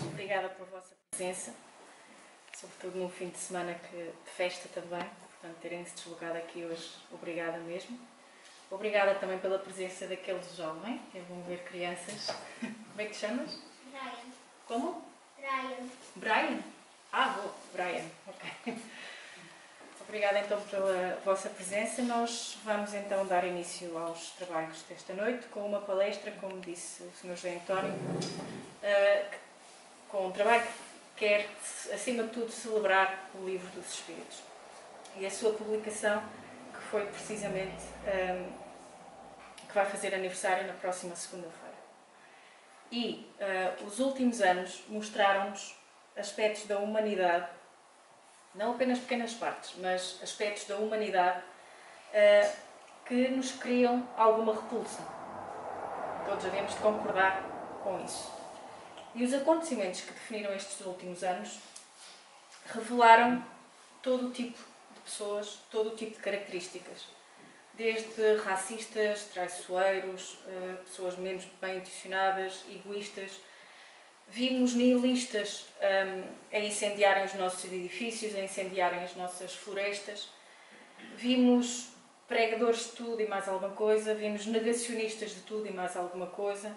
Obrigada pela vossa presença, sobretudo num fim de semana de festa também, portanto terem-se deslocado aqui hoje, obrigada mesmo. Obrigada também pela presença daqueles jovens, que vão ver crianças. Como é que te chamas? Brian. Como? Brian. Brian? Ah, boa, Brian, ok. Obrigada então pela vossa presença. Nós vamos então dar início aos trabalhos desta noite com uma palestra, como disse o Sr. José António, com um trabalho que quer, acima de tudo, celebrar o Livro dos Espíritos e a sua publicação, que foi precisamente que vai fazer aniversário na próxima segunda-feira. E os últimos anos mostraram-nos aspectos da humanidade, não apenas pequenas partes, mas aspectos da humanidade que nos criam alguma repulsa. Todos devemos de concordar com isso. E os acontecimentos que definiram estes últimos anos revelaram todo o tipo de pessoas, todo o tipo de características. Desde racistas, traiçoeiros, pessoas menos bem intencionadas, egoístas. Vimos nihilistas a incendiarem os nossos edifícios, a incendiarem as nossas florestas. Vimos pregadores de tudo e mais alguma coisa. Vimos negacionistas de tudo e mais alguma coisa.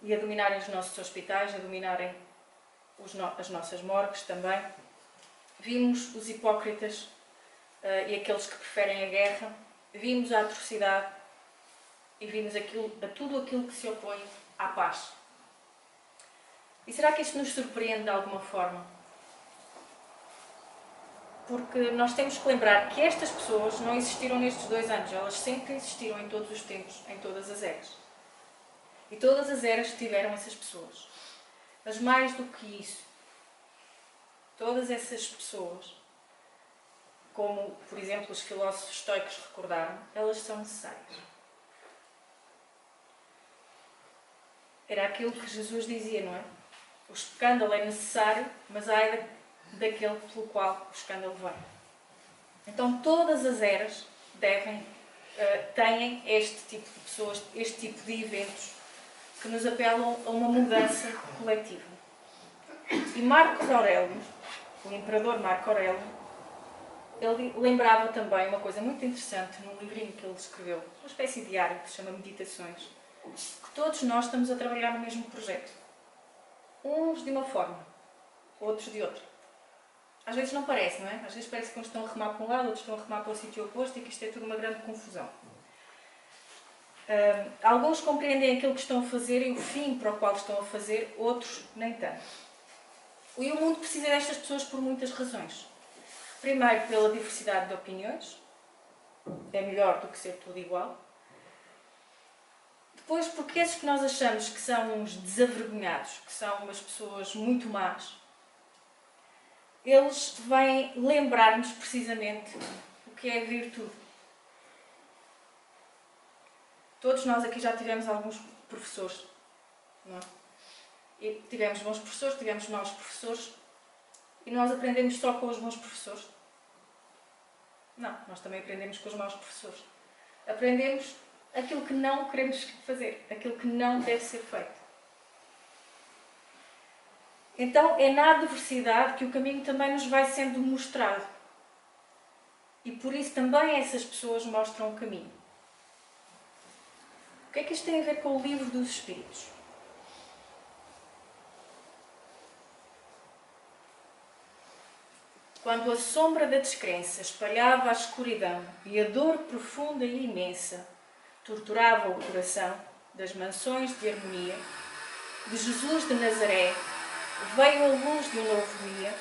E a dominarem os nossos hospitais, a dominarem as nossas morgues também. Vimos os hipócritas e aqueles que preferem a guerra. Vimos a atrocidade e vimos tudo aquilo que se opõe à paz. E será que isto nos surpreende de alguma forma? Porque nós temos que lembrar que estas pessoas não existiram nestes 2 anos, elas sempre existiram em todos os tempos, em todas as eras. E todas as eras tiveram essas pessoas. Mas mais do que isso, todas essas pessoas, como, por exemplo, os filósofos estoicos recordaram, elas são necessárias. Era aquilo que Jesus dizia, não é? O escândalo é necessário, mas ai daquele pelo qual o escândalo vem. Então todas as eras têm este tipo de pessoas, este tipo de eventos que nos apelam a uma mudança coletiva. E Marco Aurélio, o imperador Marco Aurélio, ele lembrava também uma coisa muito interessante num livrinho que ele escreveu, uma espécie de diário que se chama Meditações, que todos nós estamos a trabalhar no mesmo projeto. Uns de uma forma, outros de outra. Às vezes não parece, não é? Às vezes parece que uns estão a remar para um lado, outros estão a remar para o sítio oposto e que isto é tudo uma grande confusão. Alguns compreendem aquilo que estão a fazer e o fim para o qual estão a fazer, outros nem tanto. E o mundo precisa destas pessoas por muitas razões. Primeiro, pela diversidade de opiniões. É melhor do que ser tudo igual. Depois, porque esses que nós achamos que são uns desavergonhados, que são umas pessoas muito más, eles vêm lembrar-nos precisamente o que é virtude. Todos nós aqui já tivemos alguns professores, não é? E tivemos bons professores, tivemos maus professores, e nós aprendemos só com os bons professores? Não, nós também aprendemos com os maus professores. Aprendemos aquilo que não queremos fazer, aquilo que não deve ser feito. Então é na adversidade que o caminho também nos vai sendo mostrado. E por isso também essas pessoas mostram o caminho. O que é que isto tem a ver com o Livro dos Espíritos? Quando a sombra da descrença espalhava a escuridão e a dor profunda e imensa torturava o coração das mansões de harmonia, de Jesus de Nazaré veio a luz de um novo dia,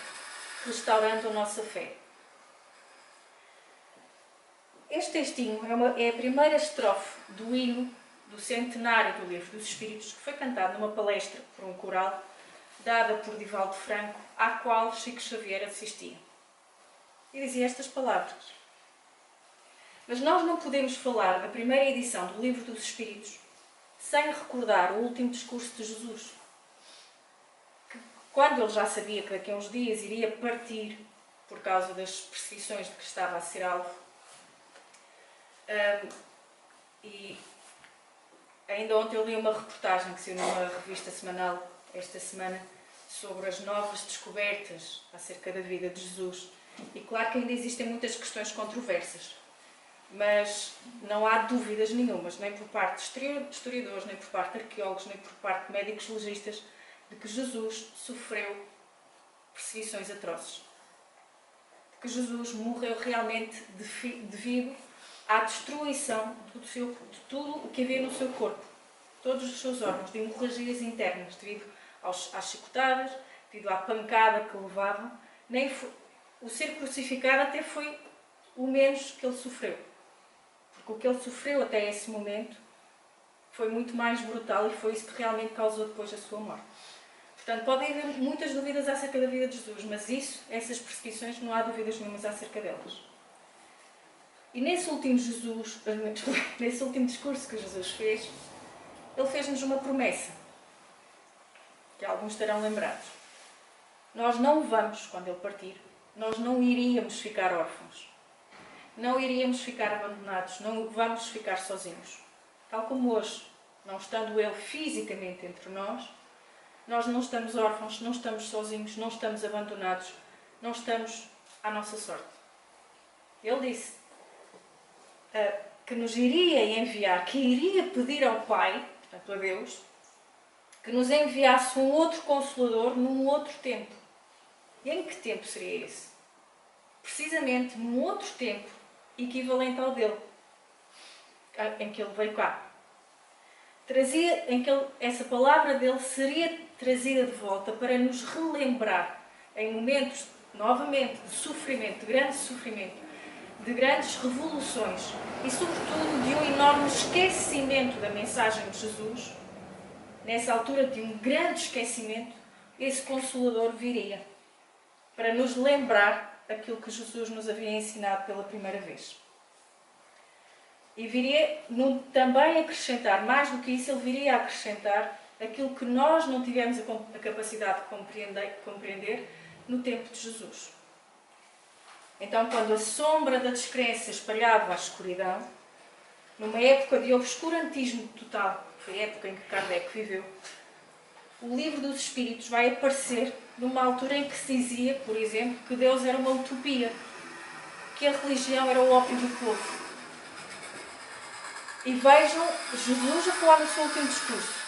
restaurando a nossa fé. Este textinho é a primeira estrofe do hino do centenário do Livro dos Espíritos, que foi cantado numa palestra por um coral, dada por Divaldo Franco, à qual Chico Xavier assistia. E dizia estas palavras. Mas nós não podemos falar da primeira edição do Livro dos Espíritos sem recordar o último discurso de Jesus. Que, quando ele já sabia que daqui a uns dias iria partir por causa das perseguições de que estava a ser alvo, e ainda ontem eu li uma reportagem que saiu numa revista semanal esta semana sobre as novas descobertas acerca da vida de Jesus. E claro que ainda existem muitas questões controversas, mas não há dúvidas nenhumas, nem por parte de historiadores, nem por parte de arqueólogos, nem por parte de médicos legistas, de que Jesus sofreu perseguições atrozes. De que Jesus morreu realmente devido à destruição de tudo o que havia no seu corpo, todos os seus órgãos, de hemorragias internas, devido às chicotadas, devido à pancada que levavam. O ser crucificado até foi o menos que ele sofreu. Porque o que ele sofreu até esse momento foi muito mais brutal e foi isso que realmente causou depois a sua morte. Portanto, podem haver muitas dúvidas acerca da vida de Jesus, mas essas perseguições, não há dúvidas nenhumas acerca delas. E nesse último discurso que Jesus fez, ele fez-nos uma promessa, que alguns estarão lembrados. Nós não vamos, quando ele partir, nós não iríamos ficar órfãos. Não iríamos ficar abandonados, não vamos ficar sozinhos. Tal como hoje, não estando ele fisicamente entre nós não estamos órfãos, não estamos sozinhos, não estamos abandonados, não estamos à nossa sorte. Ele disse que nos iria enviar, que iria pedir ao Pai, portanto a Deus, que nos enviasse um outro Consolador num outro tempo. E em que tempo seria esse? Precisamente num outro tempo equivalente ao dele, em que ele veio cá. Essa palavra dele seria trazida de volta para nos relembrar, em momentos, novamente, de sofrimento, de grandes revoluções e, sobretudo, de um enorme esquecimento da mensagem de Jesus. Nessa altura de um grande esquecimento, esse Consolador viria para nos lembrar aquilo que Jesus nos havia ensinado pela primeira vez. E viria também acrescentar, mais do que isso, ele viria a acrescentar aquilo que nós não tivemos a capacidade de compreender no tempo de Jesus. Então, quando a sombra da descrença espalhava a escuridão, numa época de obscurantismo total, foi a época em que Kardec viveu, o livro dos Espíritos vai aparecer numa altura em que se dizia, por exemplo, que Deus era uma utopia, que a religião era o ópio do povo. E vejam Jesus a falar no seu último discurso.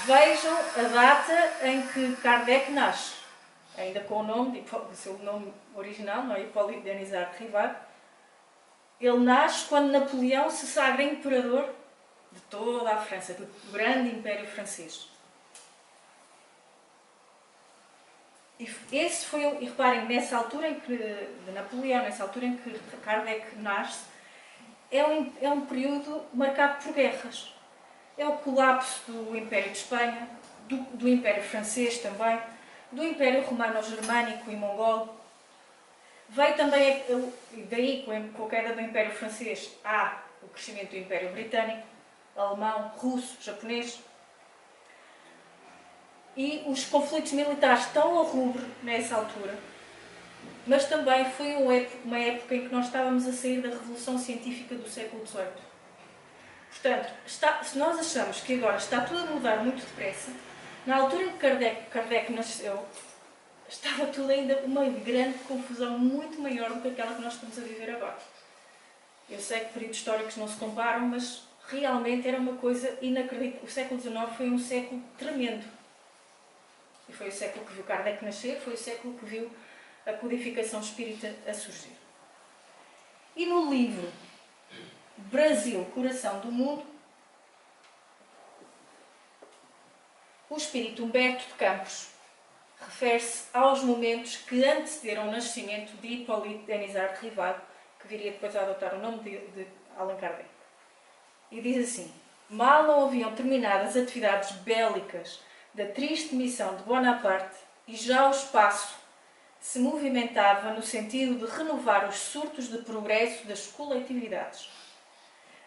Vejam a data em que Kardec nasce, ainda com o seu nome original, não é? Hipólito Denisard Rivard. Ele nasce quando Napoleão se sagra imperador de toda a França, do grande Império Francês. E reparem, nessa altura de Napoleão, nessa altura em que Kardec nasce, é um período marcado por guerras. É o colapso do Império de Espanha, do Império Francês também, do Império Romano-Germânico e Mongol. Veio também, daí com a queda do Império Francês, há o crescimento do Império Britânico, alemão, russo, japonês. E os conflitos militares estão a rubro nessa altura. Mas também foi uma época em que nós estávamos a sair da Revolução Científica do século XVIII. Portanto, se nós achamos que agora está tudo a mudar muito depressa, na altura em que Kardec nasceu, estava tudo ainda uma grande confusão, muito maior do que aquela que nós estamos a viver agora. Eu sei que períodos históricos não se comparam, mas realmente era uma coisa inacreditável. O século XIX foi um século tremendo. E foi o século que viu Kardec nascer, foi o século que viu a codificação espírita a surgir. E no livro Brasil, Coração do Mundo, o espírito Humberto de Campos refere-se aos momentos que antecederam o nascimento de Hipólito Denisard Rivard, que viria depois a adotar o nome de Allan Kardec. E diz assim: mal não haviam terminado as atividades bélicas da triste missão de Bonaparte e já o espaço se movimentava no sentido de renovar os surtos de progresso das coletividades.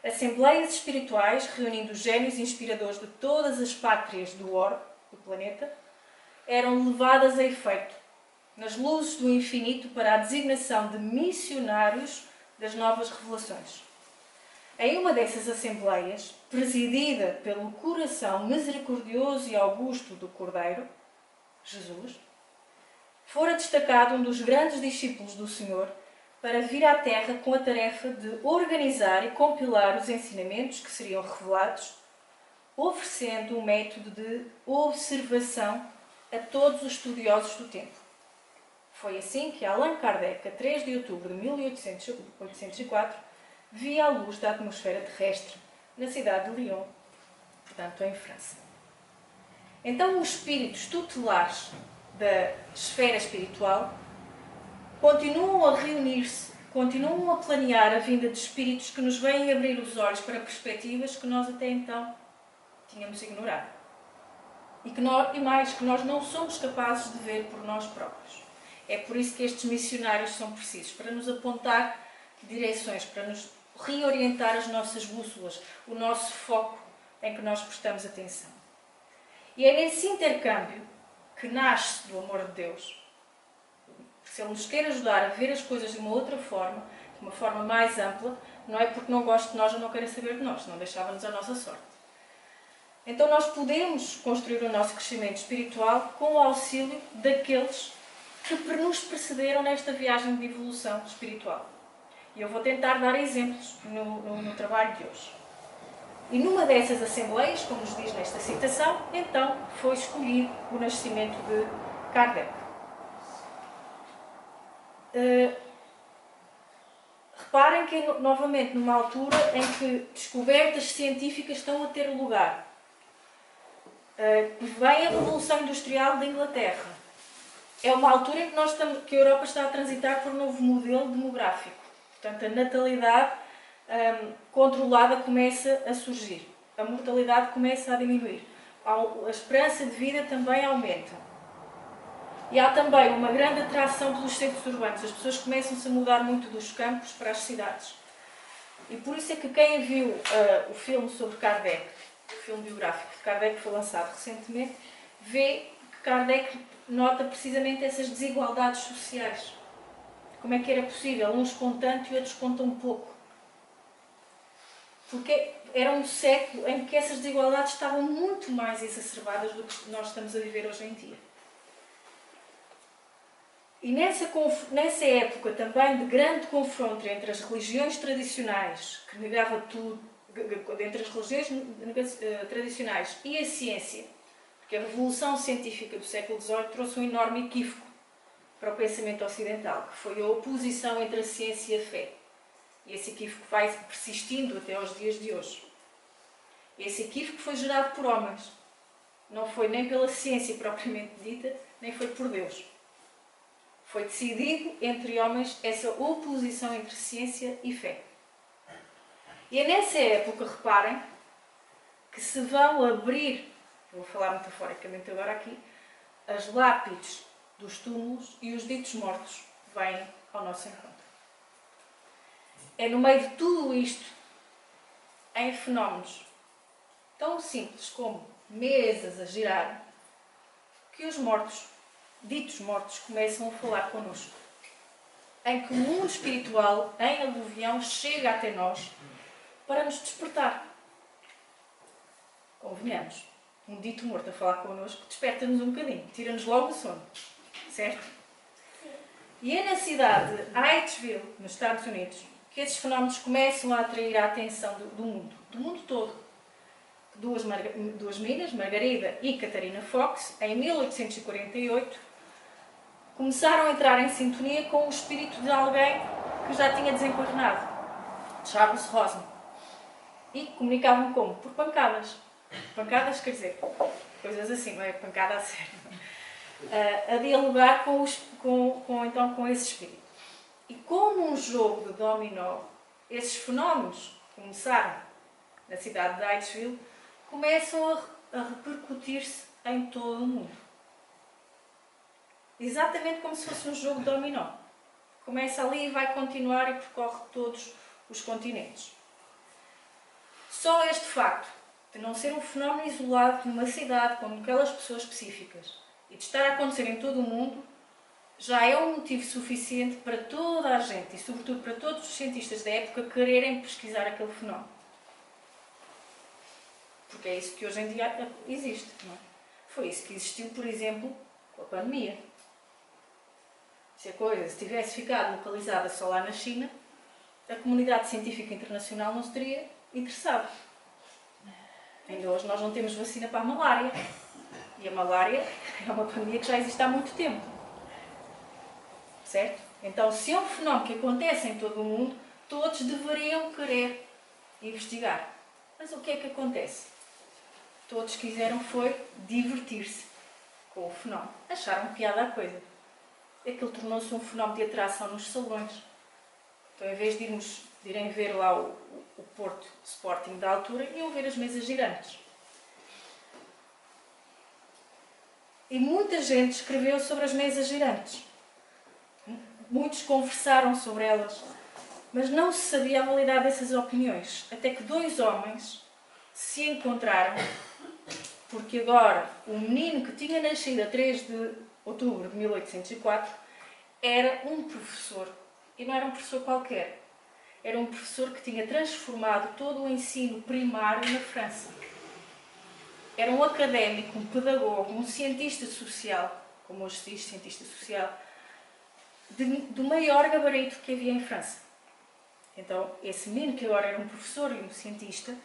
Assembleias espirituais, reunindo os génios inspiradores de todas as pátrias do orbe, do planeta, eram levadas a efeito, nas luzes do infinito, para a designação de missionários das novas revelações. Em uma dessas assembleias, presidida pelo coração misericordioso e augusto do Cordeiro, Jesus, fora destacado um dos grandes discípulos do Senhor para vir à Terra com a tarefa de organizar e compilar os ensinamentos que seriam revelados, oferecendo um método de observação a todos os estudiosos do tempo. Foi assim que Allan Kardec, a 3 de outubro de 1804, via a luz da atmosfera terrestre na cidade de Lyon, portanto em França. Então os espíritos tutelares da esfera espiritual continuam a reunir-se, continuam a planear a vinda de espíritos que nos vêm abrir os olhos para perspectivas que nós até então tínhamos ignorado. E que nós não somos capazes de ver por nós próprios. É por isso que estes missionários são precisos, para nos apontar direções, para nos reorientar as nossas bússolas, o nosso foco em que nós prestamos atenção. E é nesse intercâmbio que nasce do amor de Deus. Se Ele nos quer ajudar a ver as coisas de uma outra forma, de uma forma mais ampla, não é porque não gosta de nós ou não queira saber de nós, não deixava-nos a nossa sorte. Então nós podemos construir o nosso crescimento espiritual com o auxílio daqueles que nos precederam nesta viagem de evolução espiritual. E eu vou tentar dar exemplos no trabalho de hoje. E numa dessas assembleias, como nos diz nesta citação, então foi escolhido o nascimento de Kardec. Reparem que é novamente numa altura em que descobertas científicas estão a ter lugar. Vem a Revolução Industrial da Inglaterra. É uma altura em que a Europa está a transitar por um novo modelo demográfico. Portanto, a natalidade controlada começa a surgir. A mortalidade começa a diminuir. A esperança de vida também aumenta. E há também uma grande atração pelos centros urbanos. As pessoas começam-se a mudar muito dos campos para as cidades. E por isso é que quem viu o filme sobre Kardec, o filme biográfico de Kardec que foi lançado recentemente, vê que Kardec nota precisamente essas desigualdades sociais. Como é que era possível? Uns com tanto e outros com tão pouco. Porque era um século em que essas desigualdades estavam muito mais exacerbadas do que nós estamos a viver hoje em dia. E nessa época também de grande confronto entre as religiões tradicionais, que negava tudo, entre as religiões tradicionais e a ciência, porque a revolução científica do século XVIII trouxe um enorme equívoco para o pensamento ocidental, que foi a oposição entre a ciência e a fé. E esse equívoco vai persistindo até aos dias de hoje. Esse equívoco foi gerado por homens. Não foi nem pela ciência propriamente dita, nem foi por Deus. Foi decidido entre homens essa oposição entre ciência e fé. E é nessa época, reparem, que se vão abrir, vou falar metaforicamente agora aqui, as lápides dos túmulos e os ditos mortos vêm ao nosso encontro. É no meio de tudo isto, em fenómenos tão simples como mesas a girar, que os mortos, ditos mortos, começam a falar connosco. Em que o mundo espiritual, em aluvião, chega até nós para nos despertar. Convenhamos, um dito morto a falar connosco desperta-nos um bocadinho, tira-nos logo o sono. Certo? E é na cidade de Hydesville, nos Estados Unidos, que esses fenómenos começam a atrair a atenção do mundo todo. Duas meninas, Margarida e Catarina Fox, em 1848, começaram a entrar em sintonia com o espírito de alguém que já tinha desencarnado, Charles Rossman. E comunicavam como? Por pancadas. Pancadas quer dizer, coisas assim, não é pancada a sério. A dialogar com esse espírito. E como um jogo de dominó, esses fenómenos que começaram na cidade de Hydesville começam a repercutir-se em todo o mundo. Exatamente como se fosse um jogo de dominó. Começa ali e vai continuar e percorre todos os continentes. Só este facto de não ser um fenómeno isolado numa cidade com aquelas pessoas específicas e de estar a acontecer em todo o mundo já é um motivo suficiente para toda a gente, e sobretudo para todos os cientistas da época, quererem pesquisar aquele fenómeno. Porque é isso que hoje em dia existe, não é? Foi isso que existiu, por exemplo, com a pandemia. Se a coisa tivesse ficado localizada só lá na China, a comunidade científica internacional não se teria interessado. Ainda hoje nós não temos vacina para a malária. E a malária é uma pandemia que já existe há muito tempo. Certo? Então, se é um fenómeno que acontece em todo o mundo, todos deveriam querer investigar. Mas o que é que acontece? Todos quiseram foi divertir-se com o fenómeno. Acharam piada a coisa. Aquilo tornou-se um fenómeno de atração nos salões. Então, em vez de irem ver lá o Porto Sporting da altura, iam ver as mesas girantes. E muita gente escreveu sobre as mesas girantes. Muitos conversaram sobre elas, mas não se sabia a validade dessas opiniões. Até que dois homens se encontraram, porque agora o menino que tinha nascido a 3 de outubro de 1804 era um professor. E não era um professor qualquer. Era um professor que tinha transformado todo o ensino primário na França. Era um académico, um pedagogo, um cientista social, como hoje se diz, cientista social, do maior gabarito que havia em França. Então, esse menino, que agora era um professor e um cientista,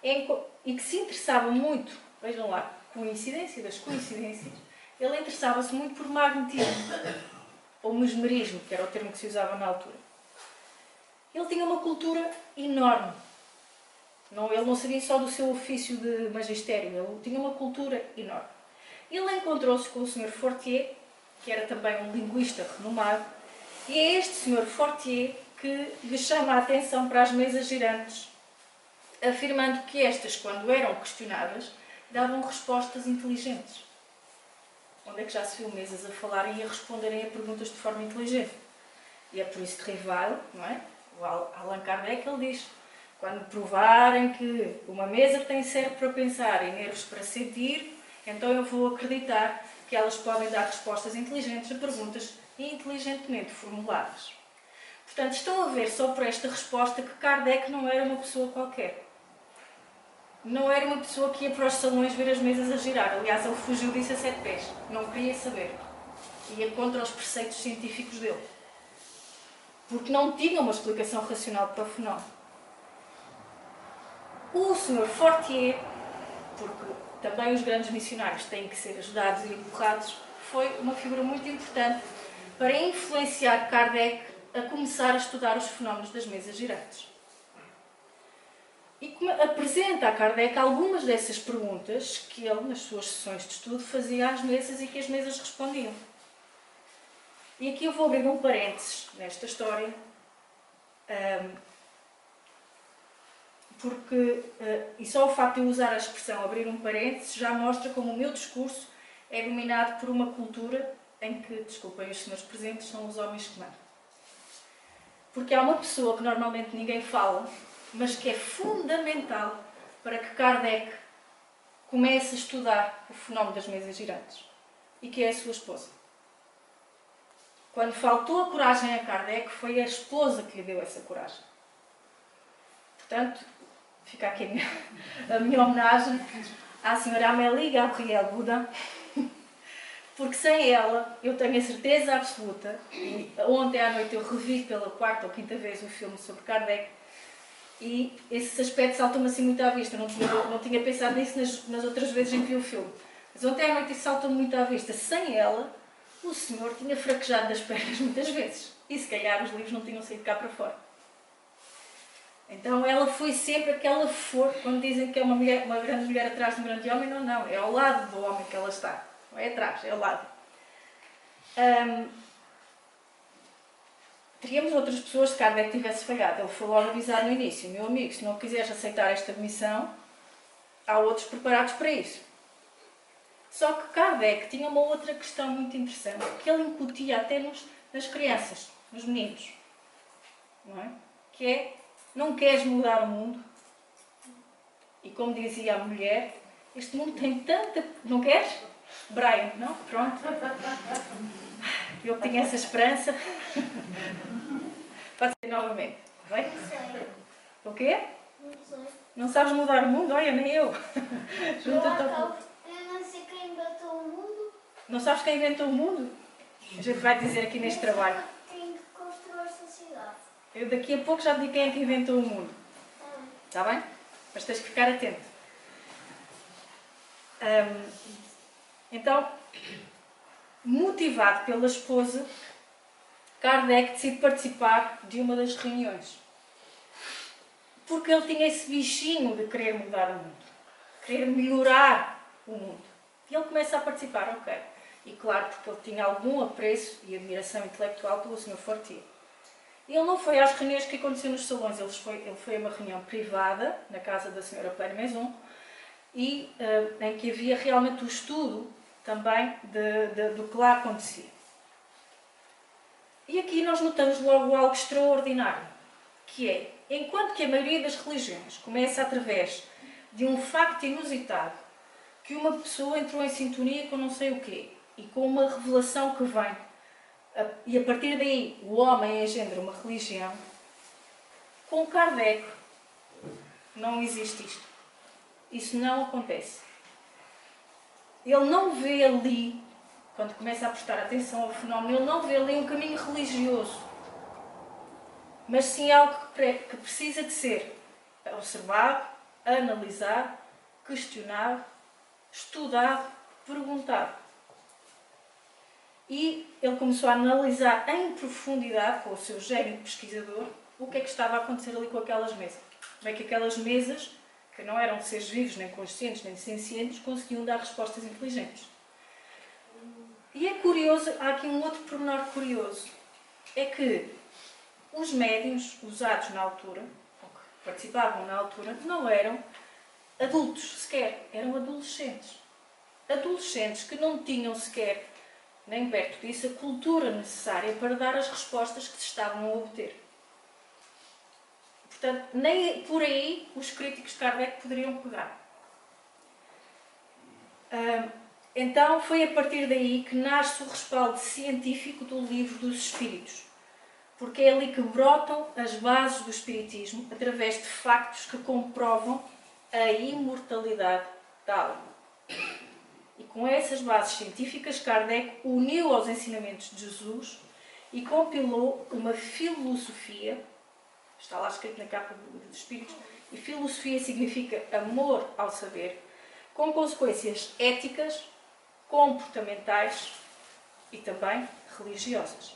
e que se interessava muito, vejam lá, coincidência das coincidências, ele interessava-se muito por magnetismo, ou mesmerismo, que era o termo que se usava na altura. Ele tinha uma cultura enorme. Ele não sabia só do seu ofício de magistério, ele tinha uma cultura enorme. Ele encontrou-se com o Sr. Fortier, que era também um linguista renomado, e é este Sr. Fortier que lhe chama a atenção para as mesas girantes, afirmando que estas, quando eram questionadas, davam respostas inteligentes. Onde é que já se viu mesas a falarem e a responderem a perguntas de forma inteligente? E é por isso que Rival, não é? O Allan Kardec, ele diz: quando provarem que uma mesa tem cérebro para pensar e nervos para sentir, então eu vou acreditar que elas podem dar respostas inteligentes a perguntas inteligentemente formuladas. Portanto, estão a ver só por esta resposta que Kardec não era uma pessoa qualquer. Não era uma pessoa que ia para os salões ver as mesas a girar. Aliás, ele fugiu disso a 7 pés. Não queria saber. Ia contra os preceitos científicos dele. Porque não tinha uma explicação racional para o fenómeno. O Sr. Fortier, porque também os grandes missionários têm que ser ajudados e empurrados, foi uma figura muito importante para influenciar Kardec a começar a estudar os fenómenos das mesas girantes. E apresenta a Kardec algumas dessas perguntas que ele, nas suas sessões de estudo, fazia às mesas e que as mesas respondiam. E aqui eu vou abrir um parênteses nesta história, porque, e só o facto de eu usar a expressão abrir um parênteses já mostra como o meu discurso é dominado por uma cultura em que, desculpem os senhores presentes, são os homens que mandam. Porque há uma pessoa que normalmente ninguém fala, mas que é fundamental para que Kardec comece a estudar o fenómeno das mesas girantes, e que é a sua esposa. Quando faltou a coragem a Kardec, foi a esposa que lhe deu essa coragem. Portanto, fica aqui a minha homenagem à senhora Amélie Gabrielle Boudin, porque sem ela, eu tenho a certeza absoluta, e ontem à noite eu revi pela 4ª ou 5ª vez o filme sobre Kardec, e esse aspecto saltou-me assim muito à vista. Não tinha pensado nisso nas outras vezes em que vi o filme. Mas ontem à noite isso saltou-me muito à vista. Sem ela, o senhor tinha fraquejado das pernas muitas vezes. E se calhar os livros não tinham saído cá para fora. Então ela foi sempre aquela força, quando dizem que é uma grande mulher atrás de um grande homem, não. É ao lado do homem que ela está. Não é atrás, é ao lado. Teríamos outras pessoas se Kardec tivesse falhado. Ele foi logo avisar no início: meu amigo, se não quiseres aceitar esta missão, há outros preparados para isso. Só que Kardec tinha uma outra questão muito interessante, que ele incutia até nas crianças, nos meninos. Não é? Que é: não queres mudar o mundo? E como dizia a mulher, este mundo tem tanta... Não queres? Brian, não? Pronto. Ele tinha essa esperança. Pode ser novamente. Vai? Não sei. O quê? Não sei. Não sabes mudar o mundo? Olha, nem eu. Junta-te ao povo. Eu não sei quem inventou o mundo. Não sabes quem inventou o mundo? A gente vai dizer aqui neste trabalho. Quem construiu esta cidade. Eu daqui a pouco já te digo quem é que inventou o mundo. Está bem? Mas tens que ficar atento. Então, motivado pela esposa, Kardec decide participar de uma das reuniões. Porque ele tinha esse bichinho de querer mudar o mundo. Querer melhorar o mundo. E ele começa a participar, ok. E claro, porque ele tinha algum apreço e admiração intelectual pelo Sr. Fortier. E ele não foi às reuniões que aconteciam nos salões. Ele foi a uma reunião privada, na casa da Sra. Pleine Maison, e em que havia realmente o estudo também do que lá acontecia. E aqui nós notamos logo algo extraordinário, que é, enquanto que a maioria das religiões começa através de um facto inusitado, que uma pessoa entrou em sintonia com não sei o quê, e com uma revelação que vem, e a partir daí o homem engendra uma religião, com Kardec não existe isto. Isso não acontece. Ele não vê ali, quando começa a prestar atenção ao fenómeno, ele não vê ali um caminho religioso, mas sim algo que precisa de ser observado, analisado, questionado, estudado, perguntado. E ele começou a analisar em profundidade, com o seu gênio de pesquisador, o que é que estava a acontecer ali com aquelas mesas. Como é que aquelas mesas, que não eram seres vivos, nem conscientes, nem sencientes, conseguiam dar respostas inteligentes. E é curioso, há aqui um outro pormenor curioso, é que os médiuns usados na altura, ou que participavam na altura, não eram adultos sequer, eram adolescentes. Adolescentes que não tinham sequer, nem perto disso, a cultura necessária para dar as respostas que se estavam a obter. Portanto, nem por aí os críticos de Kardec poderiam pegar. Então, foi a partir daí que nasce o respaldo científico do Livro dos Espíritos. Porque é ali que brotam as bases do Espiritismo, através de factos que comprovam a imortalidade da alma. E com essas bases científicas, Kardec uniu aos ensinamentos de Jesus e compilou uma filosofia, está lá escrito na capa dos Espíritos, e filosofia significa amor ao saber, com consequências éticas, comportamentais e também religiosas.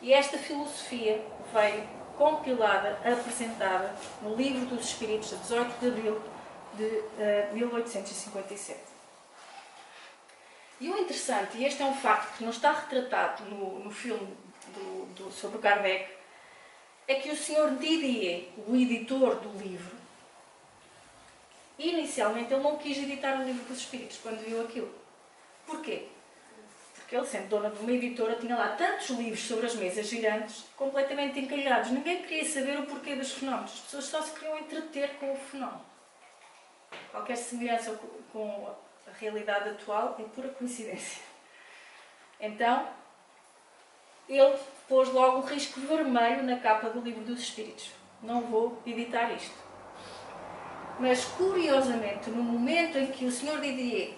E esta filosofia veio compilada, apresentada no Livro dos Espíritos, de 18 de abril de 1857. E o interessante, e este é um facto que não está retratado no filme sobre o Kardec, é que o Sr. Didier, o editor do livro, inicialmente ele não quis editar o Livro dos Espíritos quando viu aquilo. Porquê? Porque ele, sendo dona de uma editora, tinha lá tantos livros sobre as mesas girantes, completamente encalhados. Ninguém queria saber o porquê dos fenómenos. As pessoas só se queriam entreter com o fenómeno. Qualquer semelhança com a realidade atual é pura coincidência. Então, ele pôs logo um risco vermelho na capa do Livro dos Espíritos. Não vou editar isto. Mas, curiosamente, no momento em que o Sr. Didier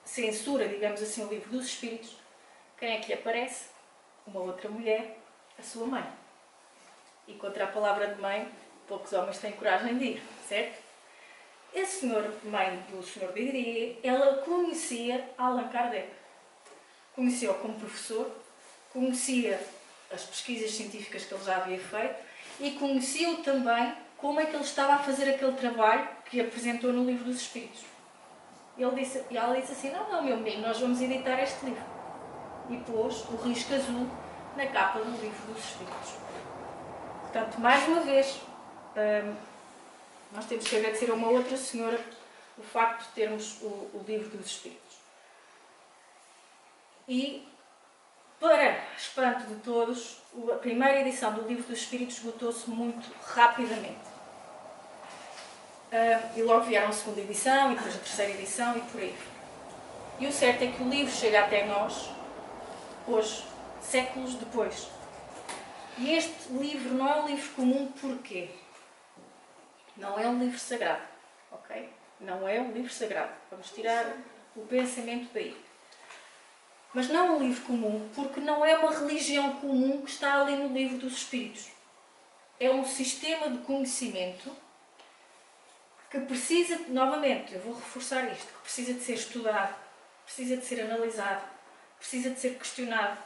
censura, digamos assim, o Livro dos Espíritos, quem é que lhe aparece? Uma outra mulher, a sua mãe. E contra a palavra de mãe, poucos homens têm coragem de ir, certo? A senhora mãe do Sr. Didier, ela conhecia Allan Kardec. Conhecia-o como professor, conhecia as pesquisas científicas que ele já havia feito e conhecia-o também como é que ele estava a fazer aquele trabalho que apresentou no Livro dos Espíritos. E ela disse assim, não, meu menino, nós vamos editar este livro. E pôs o risco azul na capa do Livro dos Espíritos. Portanto, mais uma vez, nós temos que agradecer a uma outra senhora o facto de termos o Livro dos Espíritos. E, para espanto de todos, a primeira edição do Livro dos Espíritos esgotou-se muito rapidamente. E logo vieram a segunda edição, e depois a terceira edição, e por aí. E o certo é que o livro chega até nós hoje, séculos depois. E este livro não é um livro comum porquê? Não é um livro sagrado, ok? Não é um livro sagrado. Vamos tirar o pensamento daí. Mas não é um livro comum porque não é uma religião comum que está ali no livro dos Espíritos. É um sistema de conhecimento que precisa, novamente, eu vou reforçar isto, que precisa de ser estudado, precisa de ser analisado, precisa de ser questionado,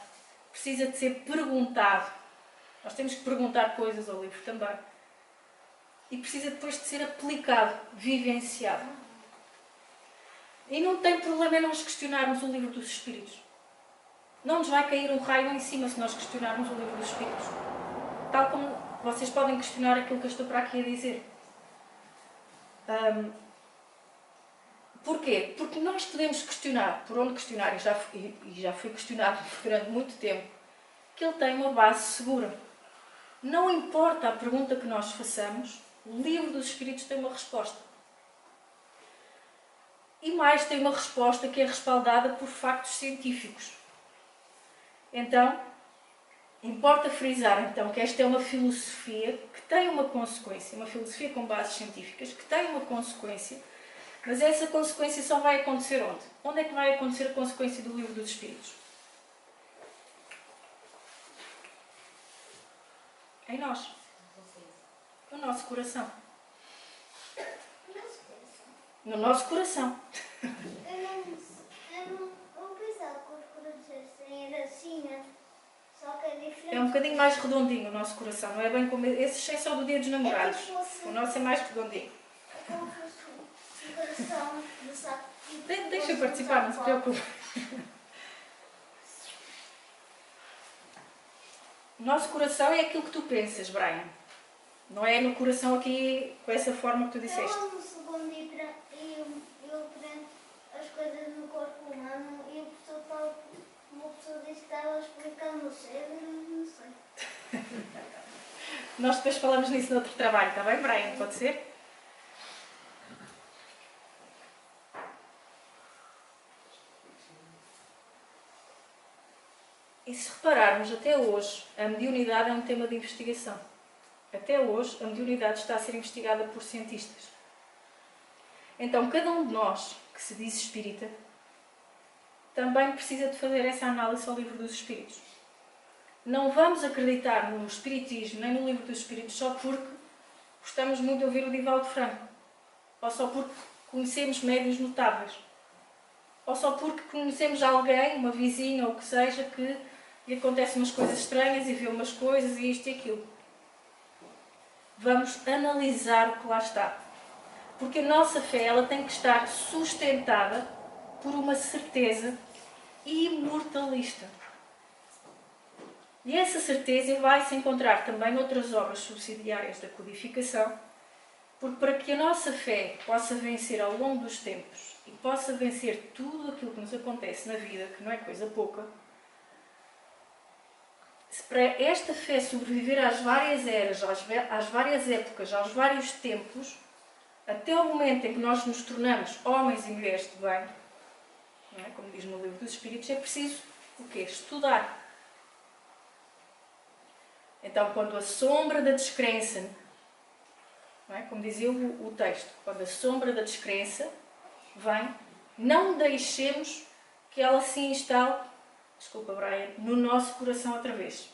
precisa de ser perguntado. Nós temos que perguntar coisas ao livro também. E precisa depois de ser aplicado, vivenciado. E não tem problema em nós questionarmos o livro dos Espíritos. Não nos vai cair um raio em cima se nós questionarmos o livro dos Espíritos. Tal como vocês podem questionar aquilo que eu estou para aqui a dizer. Porquê? Porque nós podemos questionar, por onde questionar, e já fui questionado durante muito tempo, que ele tem uma base segura. Não importa a pergunta que nós façamos, o livro dos Espíritos tem uma resposta. E mais, tem uma resposta que é respaldada por factos científicos. Então, importa frisar então, que esta é uma filosofia que tem uma consequência, uma filosofia com bases científicas, que tem uma consequência, mas essa consequência só vai acontecer onde? Onde é que vai acontecer a consequência do livro dos Espíritos? Em nós. No nosso coração. No nosso coração. Eu não pensava que os corações eram assim, né? Só que é diferente. É um bocadinho mais redondinho o nosso coração, não é bem como esse é só do dia dos namorados. O nosso é mais redondinho. É como se fosse um coração de saco. Deixa eu participar, não se preocupe. O nosso coração é aquilo que tu pensas, Brian. Não é no coração aqui, com essa forma que tu disseste. Eu amo o segundo e eu prendo as coisas no corpo humano e uma pessoa disse que estava explicando o cérebro, não sei. Nós depois falamos nisso no outro trabalho, está bem, Brian? Pode ser? E se repararmos, até hoje, a mediunidade é um tema de investigação. Até hoje, a mediunidade está a ser investigada por cientistas. Então, cada um de nós que se diz espírita também precisa de fazer essa análise ao livro dos Espíritos. Não vamos acreditar no Espiritismo nem no livro dos Espíritos só porque gostamos muito de ouvir o Divaldo Franco, ou só porque conhecemos médiuns notáveis, ou só porque conhecemos alguém, uma vizinha ou o que seja, que lhe acontecem umas coisas estranhas e vê umas coisas e isto e aquilo. Vamos analisar o que lá está. Porque a nossa fé ela tem que estar sustentada por uma certeza imortalista. E essa certeza vai se encontrar também noutras obras subsidiárias da codificação, porque para que a nossa fé possa vencer ao longo dos tempos e possa vencer tudo aquilo que nos acontece na vida, que não é coisa pouca, se para esta fé sobreviver às várias eras, às várias épocas, aos vários tempos, até o momento em que nós nos tornamos homens e mulheres de bem, não é? Como diz no livro dos Espíritos, é preciso o quê? Estudar. Então, quando a sombra da descrença, não é? Como dizia o texto, quando a sombra da descrença vem, não deixemos que ela se instale, desculpa Brian, no nosso coração outra vez.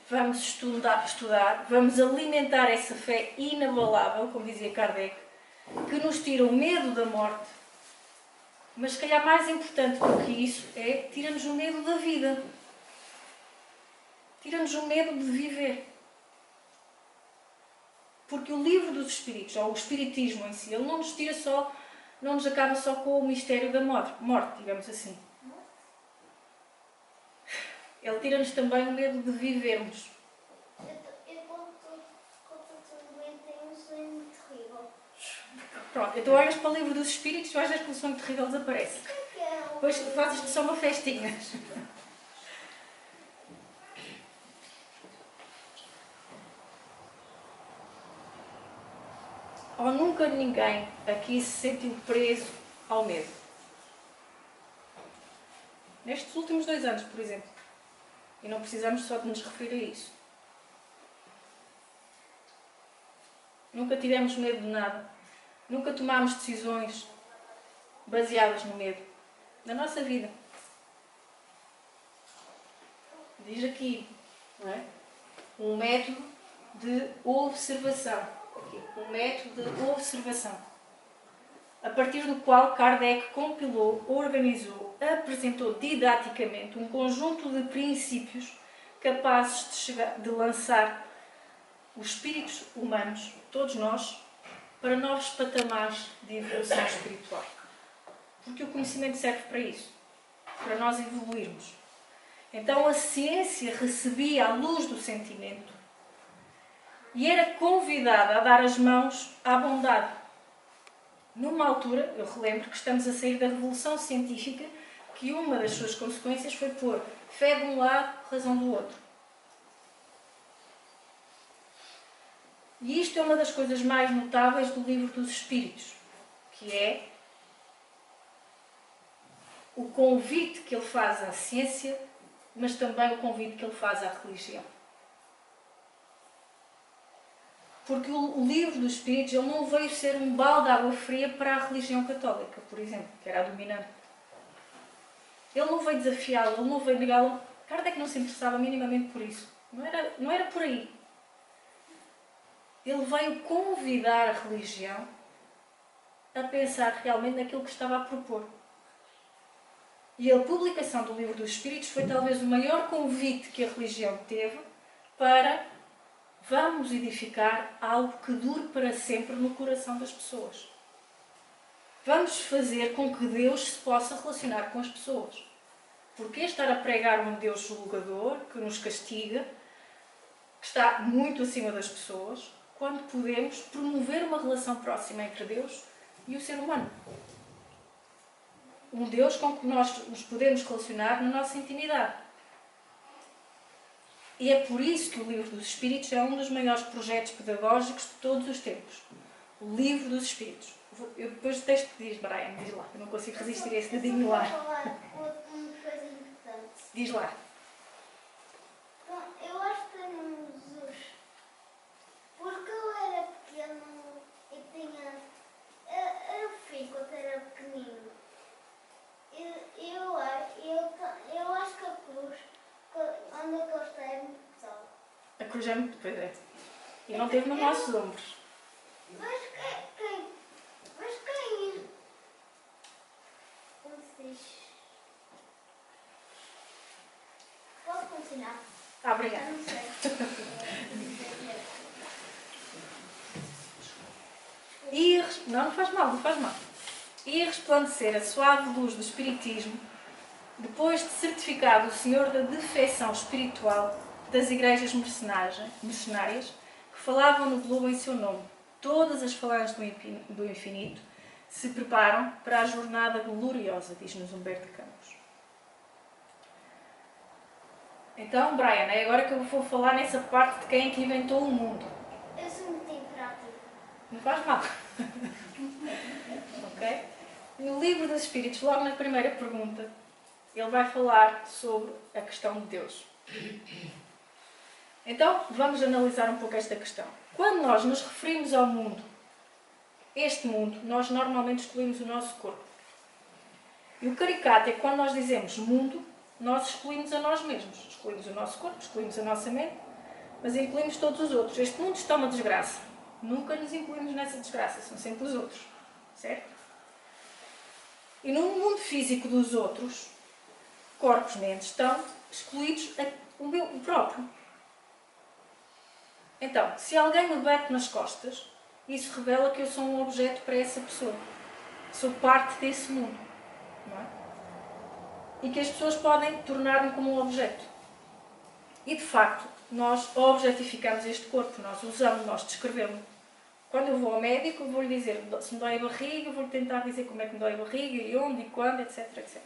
Vamos estudar, vamos alimentar essa fé inabalável, como dizia Kardec, que nos tira o medo da morte, mas se calhar mais importante do que isso é tira-nos o medo da vida. Tira-nos o medo de viver. Porque o livro dos Espíritos, ou o Espiritismo em si, ele não nos tira só, não nos acaba só com o mistério da morte, digamos assim. Ele tira-nos também o medo de vivermos. Eu quando estou doente tenho um sonho terrível. Pronto, então olhas para o livro dos Espíritos e vais ver que o sonho terrível desaparece. Depois fazes só uma festinha. Ou nunca ninguém aqui se sentiu preso ao medo. Nestes últimos 2 anos, por exemplo. E não precisamos só de nos referir a isso. Nunca tivemos medo de nada. Nunca tomámos decisões baseadas no medo. Na nossa vida. Diz aqui, não é? Um método de observação. Aqui, um método de observação. A partir do qual Kardec compilou, organizou, apresentou didaticamente um conjunto de princípios capazes de lançar os espíritos humanos, todos nós, para novos patamares de evolução espiritual. Porque o conhecimento serve para isso, para nós evoluirmos. Então a ciência recebia a luz do sentimento e era convidada a dar as mãos à bondade. Numa altura, eu relembro que estamos a sair da revolução científica, que uma das suas consequências foi pôr fé de um lado, razão do outro. E isto é uma das coisas mais notáveis do Livro dos Espíritos, que é o convite que ele faz à ciência, mas também o convite que ele faz à religião. Porque o Livro dos Espíritos ele não veio ser um balde de água fria para a religião católica, por exemplo, que era a dominante. Ele não veio desafiá-lo, ele não veio negá-lo. Kardec não se interessava minimamente por isso. Não era por aí. Ele veio convidar a religião a pensar realmente naquilo que estava a propor. E a publicação do Livro dos Espíritos foi talvez o maior convite que a religião teve para vamos edificar algo que dure para sempre no coração das pessoas. Vamos fazer com que Deus se possa relacionar com as pessoas. Porquê estar a pregar um Deus julgador, que nos castiga, que está muito acima das pessoas, quando podemos promover uma relação próxima entre Deus e o ser humano? Um Deus com que nós nos podemos relacionar na nossa intimidade. E é por isso que o Livro dos Espíritos é um dos maiores projetos pedagógicos de todos os tempos. O Livro dos Espíritos. Eu depois o texto diz, Brian, diz lá. Eu não consigo resistir a esse dedinho lá. Falar uma coisa importante. Diz lá. Bom, eu acho que tenho um Jesus. Porque eu era pequeno e tinha... Eu fui quando era pequenino. Eu acho que a cruz, onde é que eu estou, é muito pesado. A cruz é muito... Pois é. E não teve nos nossos ombros. Mas quem? Como se diz? Pode continuar. Obrigada. Eu não sei. Não faz mal, não faz mal. E resplandecer a suave luz do Espiritismo, depois de certificado o Senhor da defecção espiritual das igrejas mercenárias, que falavam no globo em seu nome, todas as falanges do infinito se preparam para a jornada gloriosa, diz-nos Humberto Campos. Então, Brian, é agora que eu vou falar nessa parte de quem é que inventou o mundo. Eu sou muito imperátil. Não faz mal. Ok? No Livro dos Espíritos, logo na primeira pergunta, ele vai falar sobre a questão de Deus. Então, vamos analisar um pouco esta questão. Quando nós nos referimos ao mundo, este mundo, nós normalmente excluímos o nosso corpo. E o caricato é que quando nós dizemos mundo, nós excluímos a nós mesmos. Excluímos o nosso corpo, excluímos a nossa mente, mas incluímos todos os outros. Este mundo está uma desgraça. Nunca nos incluímos nessa desgraça, são sempre os outros. Certo? E no mundo físico dos outros, corpos, mentes, estão excluídos o meu próprio. Então, se alguém me bate nas costas, isso revela que eu sou um objeto para essa pessoa. Sou parte desse mundo. Não é? E que as pessoas podem tornar-me como um objeto. E, de facto, nós objetificamos este corpo, nós usamos, nós descrevemos. Quando eu vou ao médico, eu vou-lhe dizer se me dói a barriga, vou-lhe tentar dizer como é que me dói a barriga, e onde, e quando, etc, etc.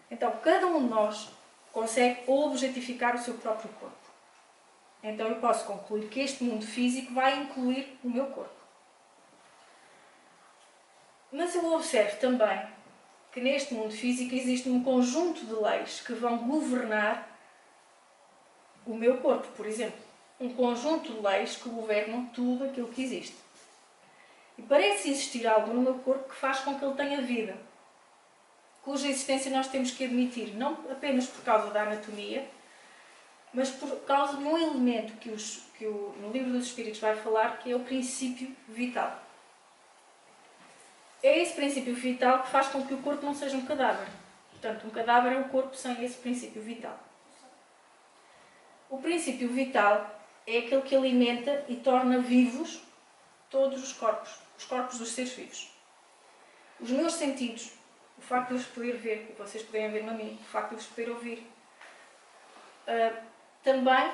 Então, cada um de nós consegue objetificar o seu próprio corpo. Então, eu posso concluir que este mundo físico vai incluir o meu corpo. Mas eu observo também que neste mundo físico existe um conjunto de leis que vão governar o meu corpo, por exemplo. Um conjunto de leis que governam tudo aquilo que existe. E parece existir algo no meu corpo que faz com que ele tenha vida, cuja existência nós temos que admitir, não apenas por causa da anatomia, mas por causa de um elemento que no Livro dos Espíritos vai falar, que é o princípio vital. É esse princípio vital que faz com que o corpo não seja um cadáver. Portanto, um cadáver é um corpo sem esse princípio vital. O princípio vital é aquele que alimenta e torna vivos todos os corpos dos seres vivos. Os meus sentidos, o facto de eu os poder ver, e vocês poderem ver-me a mim, o facto de eu os poder ouvir, também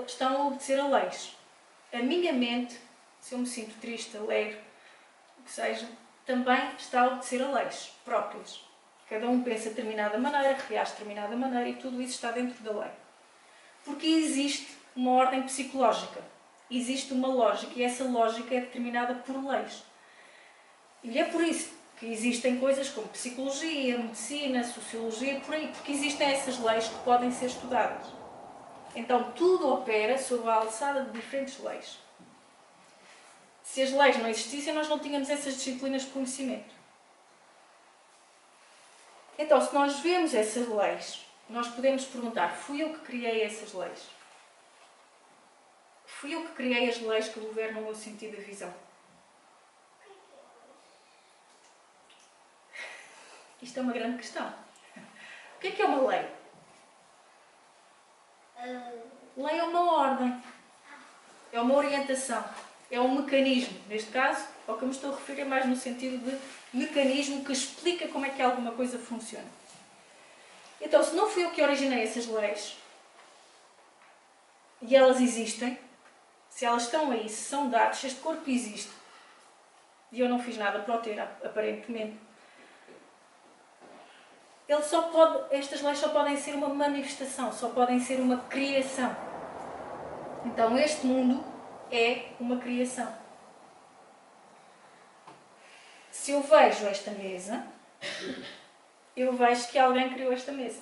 estão a obedecer a leis. A minha mente, se eu me sinto triste, alegre, o que seja, também está a obedecer a leis próprias. Cada um pensa de determinada maneira, reage de determinada maneira e tudo isso está dentro da lei. Porque existe uma ordem psicológica, existe uma lógica e essa lógica é determinada por leis. E é por isso que existem coisas como psicologia, medicina, sociologia, por aí, porque existem essas leis que podem ser estudadas. Então tudo opera sob a alçada de diferentes leis. Se as leis não existissem, nós não tínhamos essas disciplinas de conhecimento. Então, se nós vemos essas leis, nós podemos perguntar, fui eu que criei essas leis? Fui eu que criei as leis que governam o meu sentido da visão? Isto é uma grande questão. O que é uma lei? Lei é uma ordem, é uma orientação, é um mecanismo. Neste caso, ao que eu me estou a referir é mais no sentido de mecanismo que explica como é que alguma coisa funciona. Então, se não fui eu que originei essas leis, e elas existem, se elas estão aí, se são dados, se este corpo existe, e eu não fiz nada para o ter, aparentemente, estas leis só podem ser uma manifestação, só podem ser uma criação. Então, este mundo é uma criação. Se eu vejo esta mesa, eu vejo que alguém criou esta mesa.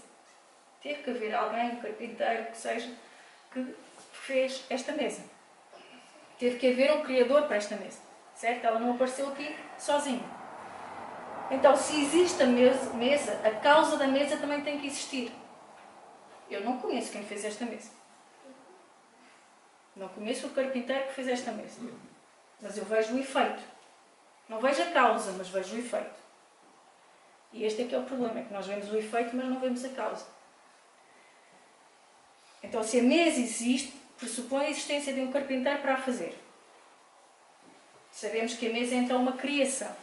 Teve que haver alguém, um carpinteiro, que seja, que fez esta mesa. Teve que haver um criador para esta mesa. Certo? Ela não apareceu aqui sozinha. Então, se existe a mesa, a causa da mesa também tem que existir. Eu não conheço quem fez esta mesa. Não conheço o carpinteiro que fez esta mesa. Mas eu vejo o efeito. Não vejo a causa, mas vejo o efeito. E este é que é o problema, é que nós vemos o efeito, mas não vemos a causa. Então, se a mesa existe, pressupõe a existência de um carpinteiro para a fazer. Sabemos que a mesa é então uma criação.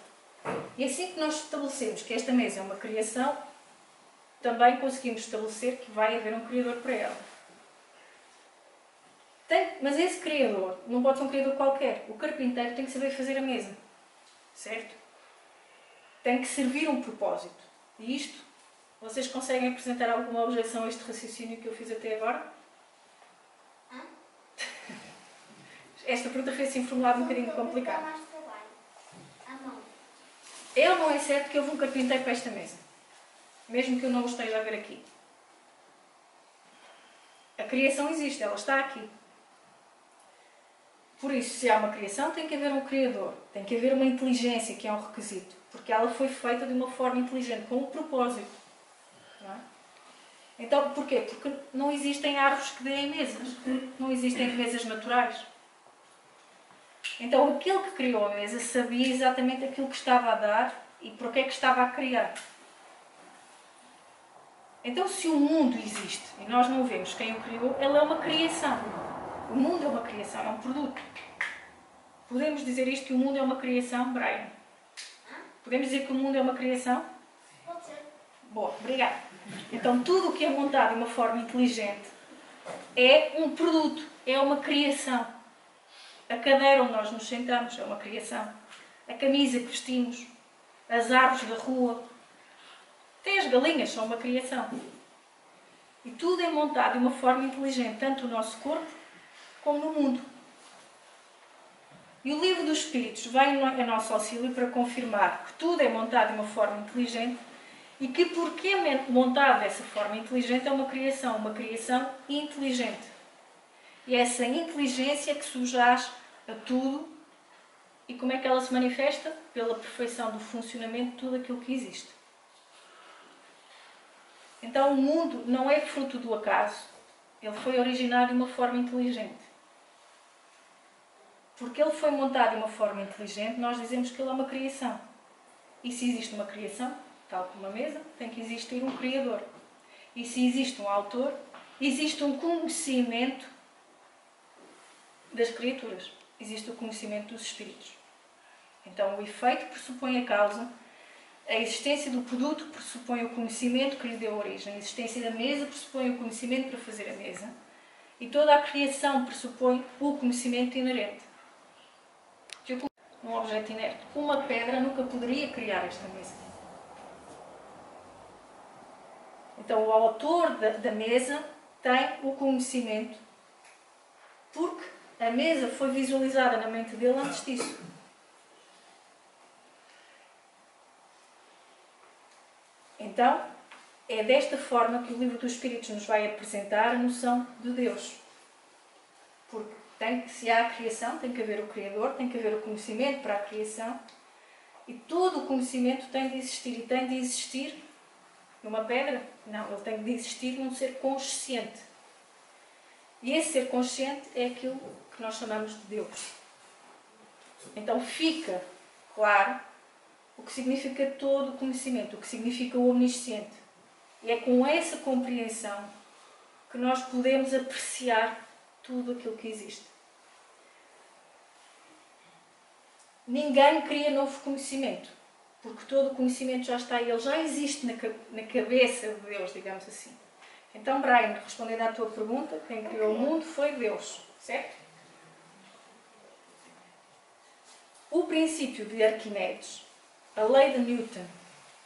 E assim que nós estabelecemos que esta mesa é uma criação, também conseguimos estabelecer que vai haver um criador para ela. Mas esse criador não pode ser um criador qualquer. O carpinteiro tem que saber fazer a mesa. Certo? Tem que servir um propósito. E isto, vocês conseguem apresentar alguma objeção a este raciocínio que eu fiz até agora? Esta pergunta foi assim formulada um bocadinho complicada. É ou não é certo que houve um carpinteiro para esta mesa? Mesmo que eu não o esteja a ver aqui. A criação existe, ela está aqui. Por isso, se há uma criação, tem que haver um criador. Tem que haver uma inteligência, que é um requisito. Porque ela foi feita de uma forma inteligente, com um propósito. Não é? Então, porquê? Porque não existem árvores que deem mesas. Não existem mesas naturais. Então, aquele que criou a mesa sabia exatamente aquilo que estava a dar e para que é que estava a criar. Então, se o mundo existe e nós não vemos quem o criou, ele é uma criação. O mundo é uma criação, é um produto. Podemos dizer isto, que o mundo é uma criação, Brian? Podemos dizer que o mundo é uma criação? Pode ser. Boa, obrigada. Então, tudo o que é montado de uma forma inteligente é um produto, é uma criação. A cadeira onde nós nos sentamos é uma criação. A camisa que vestimos, as árvores da rua, até as galinhas são uma criação. E tudo é montado de uma forma inteligente, tanto o nosso corpo como no mundo. E o Livro dos Espíritos vem a nosso auxílio para confirmar que tudo é montado de uma forma inteligente E que, porque é montado dessa forma inteligente, é uma criação inteligente. E é essa inteligência que subjaz a tudo. E como é que ela se manifesta? Pela perfeição do funcionamento de tudo aquilo que existe. Então o mundo não é fruto do acaso. Ele foi originado de uma forma inteligente. Porque ele foi montado de uma forma inteligente, nós dizemos que ele é uma criação. E se existe uma criação, tal como uma mesa, tem que existir um criador. E se existe um autor, existe um conhecimento das criaturas. Existe o conhecimento dos espíritos. Então o efeito pressupõe a causa, a existência do produto pressupõe o conhecimento que lhe deu origem, a existência da mesa pressupõe o conhecimento para fazer a mesa, e toda a criação pressupõe o conhecimento inerente. Um objeto inerte. Uma pedra nunca poderia criar esta mesa. Então o autor da mesa tem o conhecimento, porque a mesa foi visualizada na mente dele antes disso. Então, é desta forma que o Livro dos Espíritos nos vai apresentar a noção de Deus. Porque se há a criação, tem que haver o Criador, tem que haver o conhecimento para a criação, e todo o conhecimento tem de existir. E tem de existir numa pedra? Não, ele tem de existir num ser consciente. E esse ser consciente é aquilo que nós chamamos de Deus. Então fica claro o que significa todo o conhecimento, o que significa o omnisciente. E é com essa compreensão que nós podemos apreciar tudo aquilo que existe. Ninguém cria novo conhecimento, porque todo o conhecimento já está, ele já existe na cabeça de Deus, digamos assim. Então, Brian, respondendo à tua pergunta, quem criou o mundo foi Deus, certo? O princípio de Arquimedes, a lei de Newton,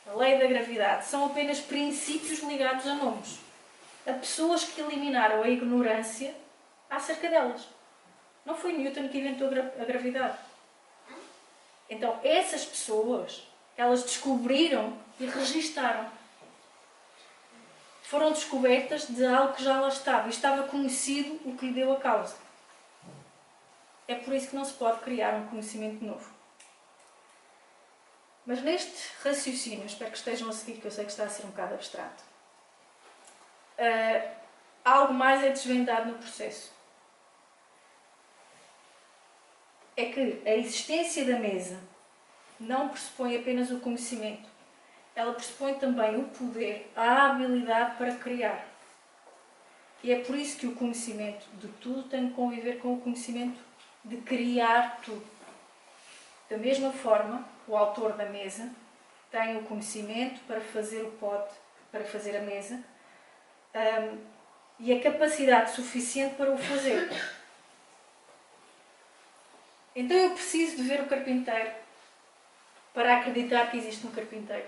a lei da gravidade, são apenas princípios ligados a nomes, a pessoas que eliminaram a ignorância acerca delas. Não foi Newton que inventou a gravidade. Então, essas pessoas, elas descobriram e registaram. Foram descobertas de algo que já lá estava. E estava conhecido o que lhe deu a causa. É por isso que não se pode criar um conhecimento novo. Mas neste raciocínio, espero que estejam a seguir, que eu sei que está a ser um bocado abstrato, algo mais é desvendado no processo. É que a existência da mesa não pressupõe apenas o conhecimento. Ela pressupõe também o poder, a habilidade para criar. E é por isso que o conhecimento de tudo tem de conviver com o conhecimento de criar tudo. Da mesma forma, o autor da mesa tem o conhecimento para fazer o pote, para fazer a mesa, e a capacidade suficiente para o fazer. Então eu preciso de ver o carpinteiro para acreditar que existe um carpinteiro.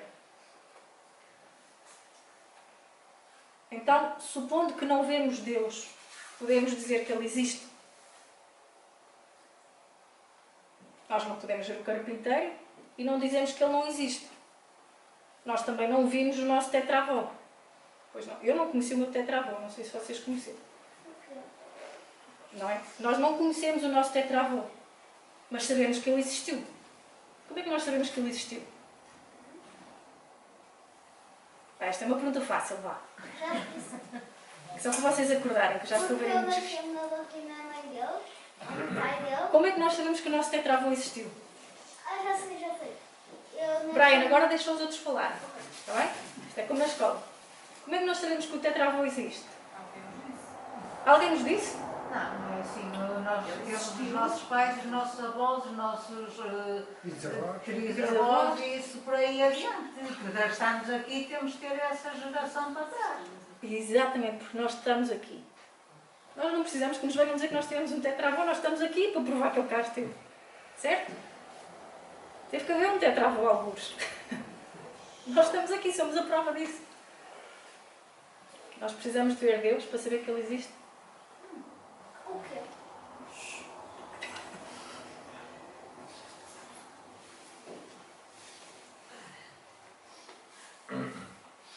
Então, supondo que não vemos Deus, podemos dizer que Ele existe? Nós não podemos ver o carpinteiro e não dizemos que ele não existe. Nós também não vimos o nosso tetravó. Pois não, eu não conheci o meu tetravó, não sei se vocês conheceram. Não é? Nós não conhecemos o nosso tetravó, mas sabemos que ele existiu. Como é que nós sabemos que ele existiu? Esta é uma pergunta fácil, vá. Já disse. Só para vocês acordarem, que já estou a ver muitos. Porque eu nasci na doutrina da mãe deles, o pai dele. Como é que nós sabemos que o nosso tetravó existiu? Já sei, já sei. Eu Brian, agora deixa os outros falar. Está bem? Isto é como na escola. Como é que nós sabemos que o tetravó existe? Alguém nos disse? Não, é assim, os nossos pais, os nossos avós, os nossos trisavós e isso por aí adiante. Porque já estamos aqui e temos que ter essa geração para trás. Exatamente, porque nós estamos aqui. Nós não precisamos que nos venham dizer que nós temos um tetravó, nós estamos aqui para provar que ele cá esteve. Certo? Teve que haver um tetravó algures. Nós estamos aqui, somos a prova disso. Nós precisamos de ver Deus para saber que Ele existe. O quê?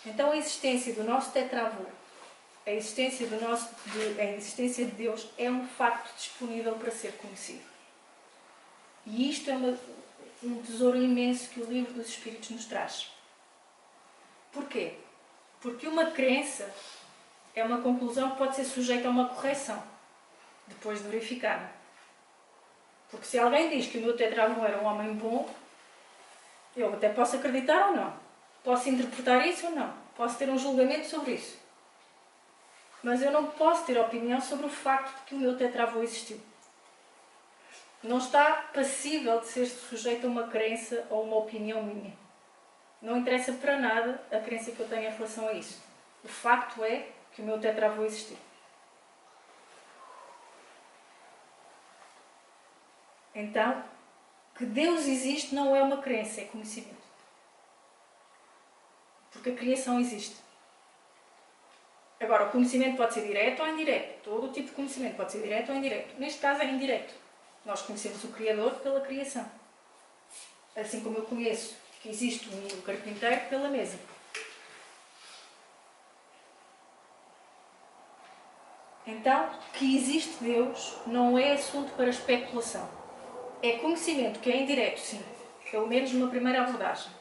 Então a existência do nosso tetravô, a existência de Deus é um facto disponível para ser conhecido. E isto é um tesouro imenso que o Livro dos Espíritos nos traz. Porquê? Porque uma crença é uma conclusão que pode ser sujeita a uma correção, depois de verificada. Porque se alguém diz que o meu tetravô era um homem bom, eu até posso acreditar ou não. Posso interpretar isso ou não. Posso ter um julgamento sobre isso. Mas eu não posso ter opinião sobre o facto de que o meu tetravô existiu. Não está passível de ser sujeito a uma crença ou uma opinião minha. Não interessa para nada a crença que eu tenho em relação a isso. O facto é que o meu tetravô existiu. Então, que Deus existe não é uma crença, é conhecimento. Porque a criação existe. Agora, o conhecimento pode ser direto ou indireto. Todo o tipo de conhecimento pode ser direto ou indireto. Neste caso é indireto. Nós conhecemos o Criador pela criação. Assim como eu conheço que existe um carpinteiro pela mesa. Então, que existe Deus não é assunto para especulação. É conhecimento que é indireto, sim. Pelo menos numa primeira abordagem.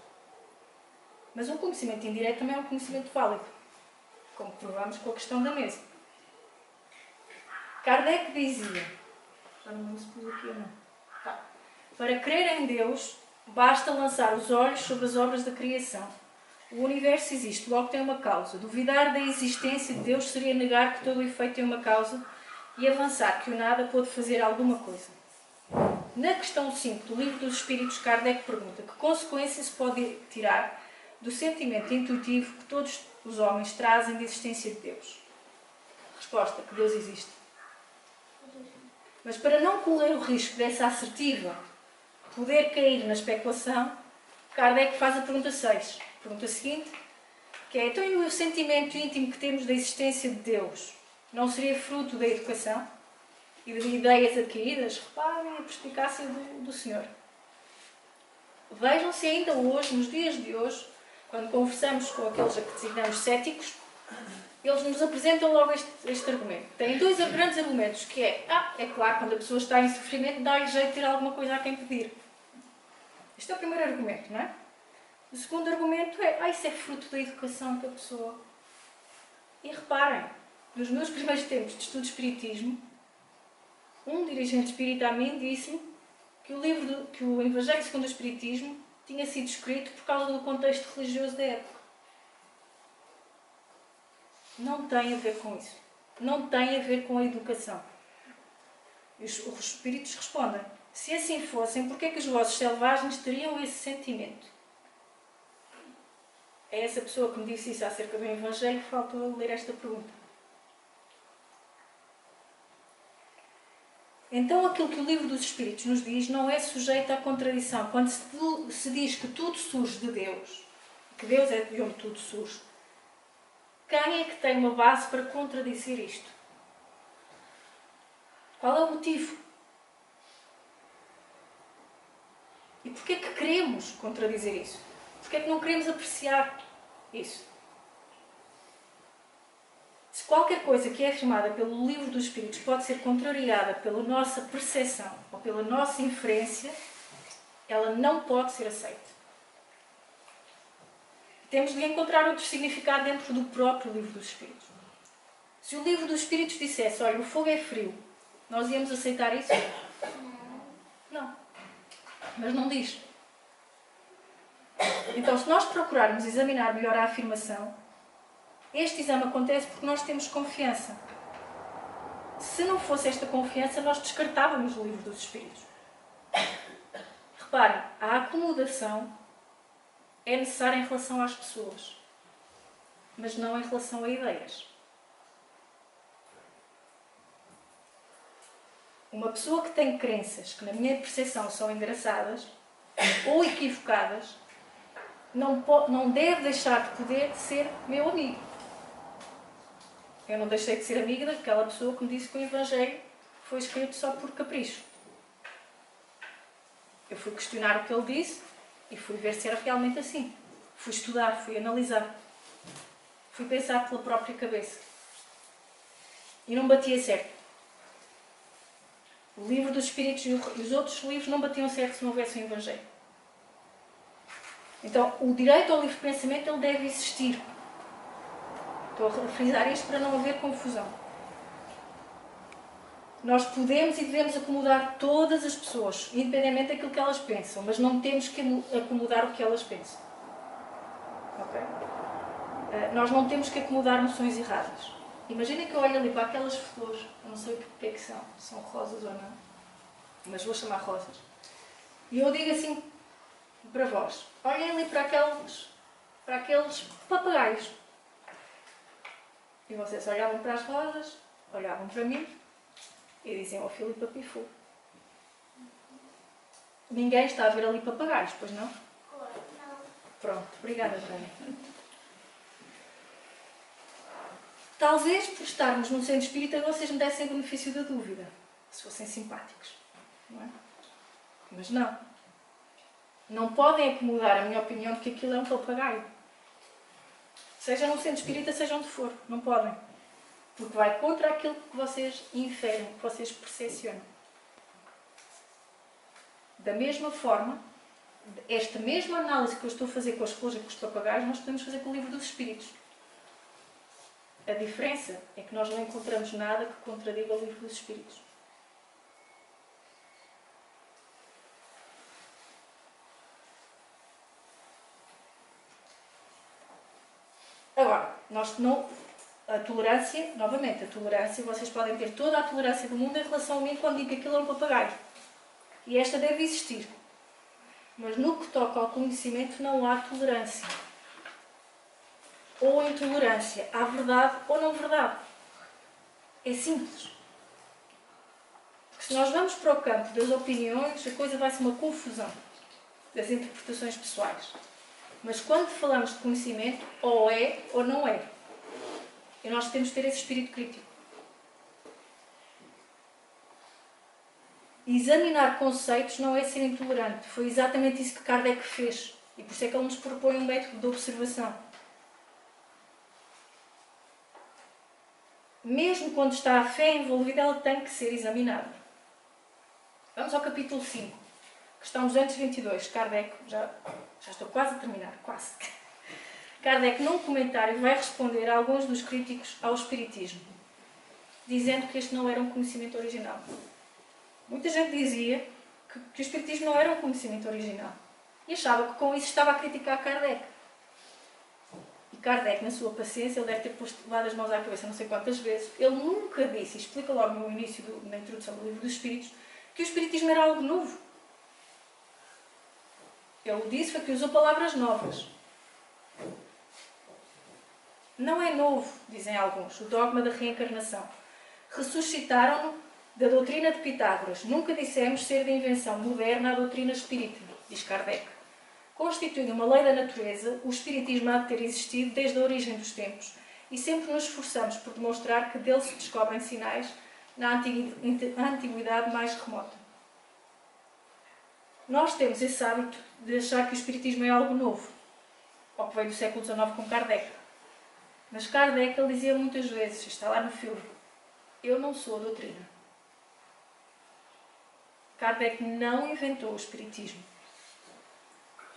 Mas um conhecimento indireto também é um conhecimento válido. Como provamos com a questão da mesa. Kardec dizia, já não se pôs aqui ou não, para crer em Deus, basta lançar os olhos sobre as obras da criação. O universo existe, logo tem uma causa. Duvidar da existência de Deus seria negar que todo o efeito tem uma causa e avançar que o nada pode fazer alguma coisa. Na questão 5 do Livro dos Espíritos, Kardec pergunta que consequência se pode tirar do sentimento intuitivo que todos os homens trazem de existência de Deus. Resposta, que Deus existe. Mas para não correr o risco dessa assertiva poder cair na especulação, Kardec faz a pergunta 6. A pergunta seguinte, que é, então e o sentimento íntimo que temos da existência de Deus não seria fruto da educação e de ideias adquiridas? Reparem a perspicácia do Senhor. Vejam se ainda hoje, nos dias de hoje, quando conversamos com aqueles a que designamos céticos, eles nos apresentam logo este argumento. Têm dois grandes argumentos, que é claro, quando a pessoa está em sofrimento, dá-lhe jeito de ter alguma coisa a quem pedir. Este é o primeiro argumento, não é? O segundo argumento é, isso é fruto da educação da pessoa. E reparem, nos meus primeiros tempos de estudo de espiritismo, um dirigente espírita a mim disse-me que o Evangelho segundo o Espiritismo tinha sido escrito por causa do contexto religioso da época. Não tem a ver com isso. Não tem a ver com a educação. E os espíritos respondem, se assim fossem, porquê é que os vossos selvagens teriam esse sentimento? É essa pessoa que me disse isso acerca do Evangelho que faltou ler esta pergunta. Então aquilo que o Livro dos Espíritos nos diz não é sujeito à contradição. Quando se diz que tudo surge de Deus, que Deus é de onde tudo surge, quem é que tem uma base para contradizer isto? Qual é o motivo? E porquê é que queremos contradizer isso? Porquê é que não queremos apreciar isso? Se qualquer coisa que é afirmada pelo Livro dos Espíritos pode ser contrariada pela nossa percepção ou pela nossa inferência, ela não pode ser aceita. Temos de encontrar outro significado dentro do próprio Livro dos Espíritos. Se o Livro dos Espíritos dissesse, olha, o fogo é frio, nós íamos aceitar isso? Não. Mas não diz. Então, se nós procurarmos examinar melhor a afirmação, este exame acontece porque nós temos confiança. Se não fosse esta confiança, nós descartávamos o Livro dos Espíritos. Reparem, a acomodação é necessária em relação às pessoas, mas não em relação a ideias. Uma pessoa que tem crenças que, na minha percepção, são engraçadas ou equivocadas, não deve deixar de poder ser meu amigo. Eu não deixei de ser amiga daquela pessoa que me disse que o Evangelho foi escrito só por capricho. Eu fui questionar o que ele disse e fui ver se era realmente assim. Fui estudar, fui analisar. fui pensar pela própria cabeça. E não batia certo. O livro dos Espíritos e os outros livros não batiam certo se não houvesse o Evangelho. Então, o direito ao livre pensamento ele deve existir. Estou a frisar isto para não haver confusão. Nós podemos e devemos acomodar todas as pessoas, independentemente daquilo que elas pensam, mas não temos que acomodar o que elas pensam. Ok? Nós não temos que acomodar noções erradas. Imaginem que eu olho ali para aquelas flores, eu não sei o que é que são rosas ou não, mas vou chamar rosas. E eu digo assim para vós, olhem ali para aqueles papagaios. E vocês olhavam para as rosas, olhavam para mim e diziam, Filipa pifou. Ninguém está a ver ali papagaios, pois não? Não. Pronto, obrigada, Tânia. Talvez por estarmos no centro espírita vocês me dessem o benefício da dúvida, se fossem simpáticos. Não é? Mas não. Não podem acomodar a minha opinião porque aquilo é um papagaio. Seja no centro espírita, seja onde for. Não podem. Porque vai contra aquilo que vocês inferem, que vocês percepcionam. Da mesma forma, esta mesma análise que eu estou a fazer com as flores e com os papagaios, nós podemos fazer com o livro dos Espíritos. A diferença é que nós não encontramos nada que contradiga o livro dos Espíritos. Agora, a tolerância, novamente, a tolerância, vocês podem ter toda a tolerância do mundo em relação a mim quando digo que aquilo é um papagaio. E esta deve existir. Mas no que toca ao conhecimento não há tolerância. Ou intolerância. Há verdade ou não verdade. É simples. Porque se nós vamos para o campo das opiniões, a coisa vai ser uma confusão das interpretações pessoais. Mas quando falamos de conhecimento, ou é ou não é. E nós temos que ter esse espírito crítico. Examinar conceitos não é ser intolerante. Foi exatamente isso que Kardec fez. E por isso é que ele nos propõe um método de observação. Mesmo quando está a fé envolvida, ela tem que ser examinada. Vamos ao capítulo 5, questão 222. Kardec, já estou quase a terminar, quase. Kardec, num comentário, vai responder a alguns dos críticos ao Espiritismo, dizendo que este não era um conhecimento original. Muita gente dizia que o Espiritismo não era um conhecimento original e achava que com isso estava a criticar Kardec. E Kardec, na sua paciência, ele deve ter levado as mãos à cabeça não sei quantas vezes. Ele nunca disse, e explica logo no início, na introdução do livro dos Espíritos, que o Espiritismo era algo novo. Ele disse foi que usou palavras novas. Não é novo, dizem alguns, o dogma da reencarnação. Ressuscitaram-no da doutrina de Pitágoras. Nunca dissemos ser de invenção moderna a doutrina espírita, diz Kardec. Constituindo uma lei da natureza, o espiritismo há de ter existido desde a origem dos tempos e sempre nos esforçamos por demonstrar que dele se descobrem sinais na antiguidade mais remota. Nós temos esse hábito de achar que o espiritismo é algo novo, ou que veio do século XIX com Kardec. Mas Kardec, ele dizia muitas vezes, está lá no filme, eu não sou a doutrina. Kardec não inventou o espiritismo.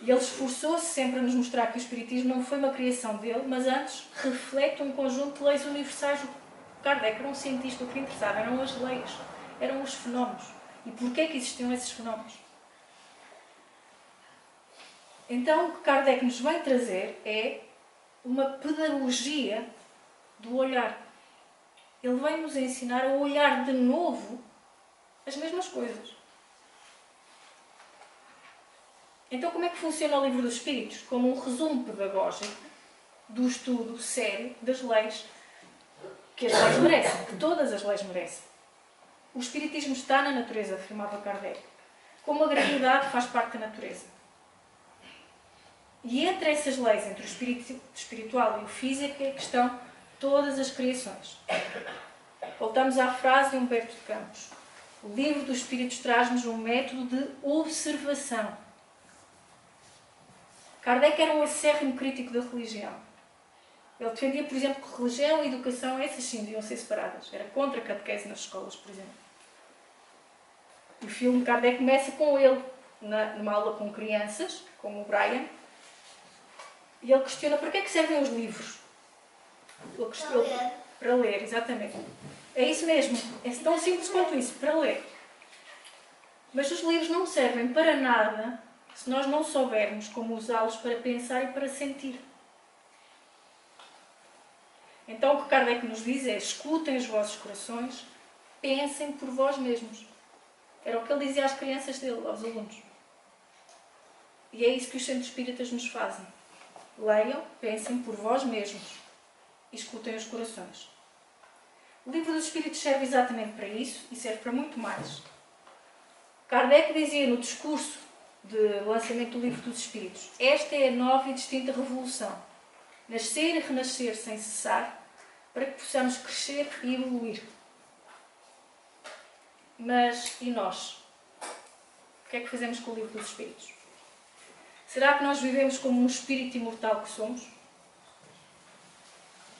E ele esforçou-se sempre a nos mostrar que o espiritismo não foi uma criação dele, mas antes reflete um conjunto de leis universais. Kardec era um cientista, o que interessava eram as leis, eram os fenómenos. E porquê que existiam esses fenómenos? Então, o que Kardec nos vem trazer é uma pedagogia do olhar. Ele vem nos ensinar a olhar de novo as mesmas coisas. Então, como é que funciona o Livro dos Espíritos? Como um resumo pedagógico do estudo sério das leis que as leis merecem, que todas as leis merecem. O Espiritismo está na natureza, afirmava Kardec. Como a gravidade faz parte da natureza. E entre essas leis, entre o espiritual e o físico, é que estão todas as criações. Voltamos à frase de Humberto de Campos. O Livro dos Espíritos traz-nos um método de observação. Kardec era um acérrimo crítico da religião. Ele defendia, por exemplo, que religião e educação, essas sim, deviam ser separadas. Era contra a catequese nas escolas, por exemplo. E o filme Kardec começa com ele, numa aula com crianças, como o Brian, e ele questiona para que é que servem os livros. Para ler, exatamente. É isso mesmo, é tão simples quanto isso, para ler. Mas os livros não servem para nada se nós não soubermos como usá-los para pensar e para sentir. Então o que Kardec nos diz é: escutem os vossos corações, pensem por vós mesmos. Era o que ele dizia às crianças dele, aos alunos. E é isso que os centros espíritas nos fazem. Leiam, pensem por vós mesmos e escutem os corações. O Livro dos Espíritos serve exatamente para isso e serve para muito mais. Kardec dizia no discurso de lançamento do Livro dos Espíritos: esta é a nova e distinta revolução. Nascer e renascer sem cessar, para que possamos crescer e evoluir. Mas e nós? O que é que fazemos com o Livro dos Espíritos? Será que nós vivemos como um espírito imortal que somos?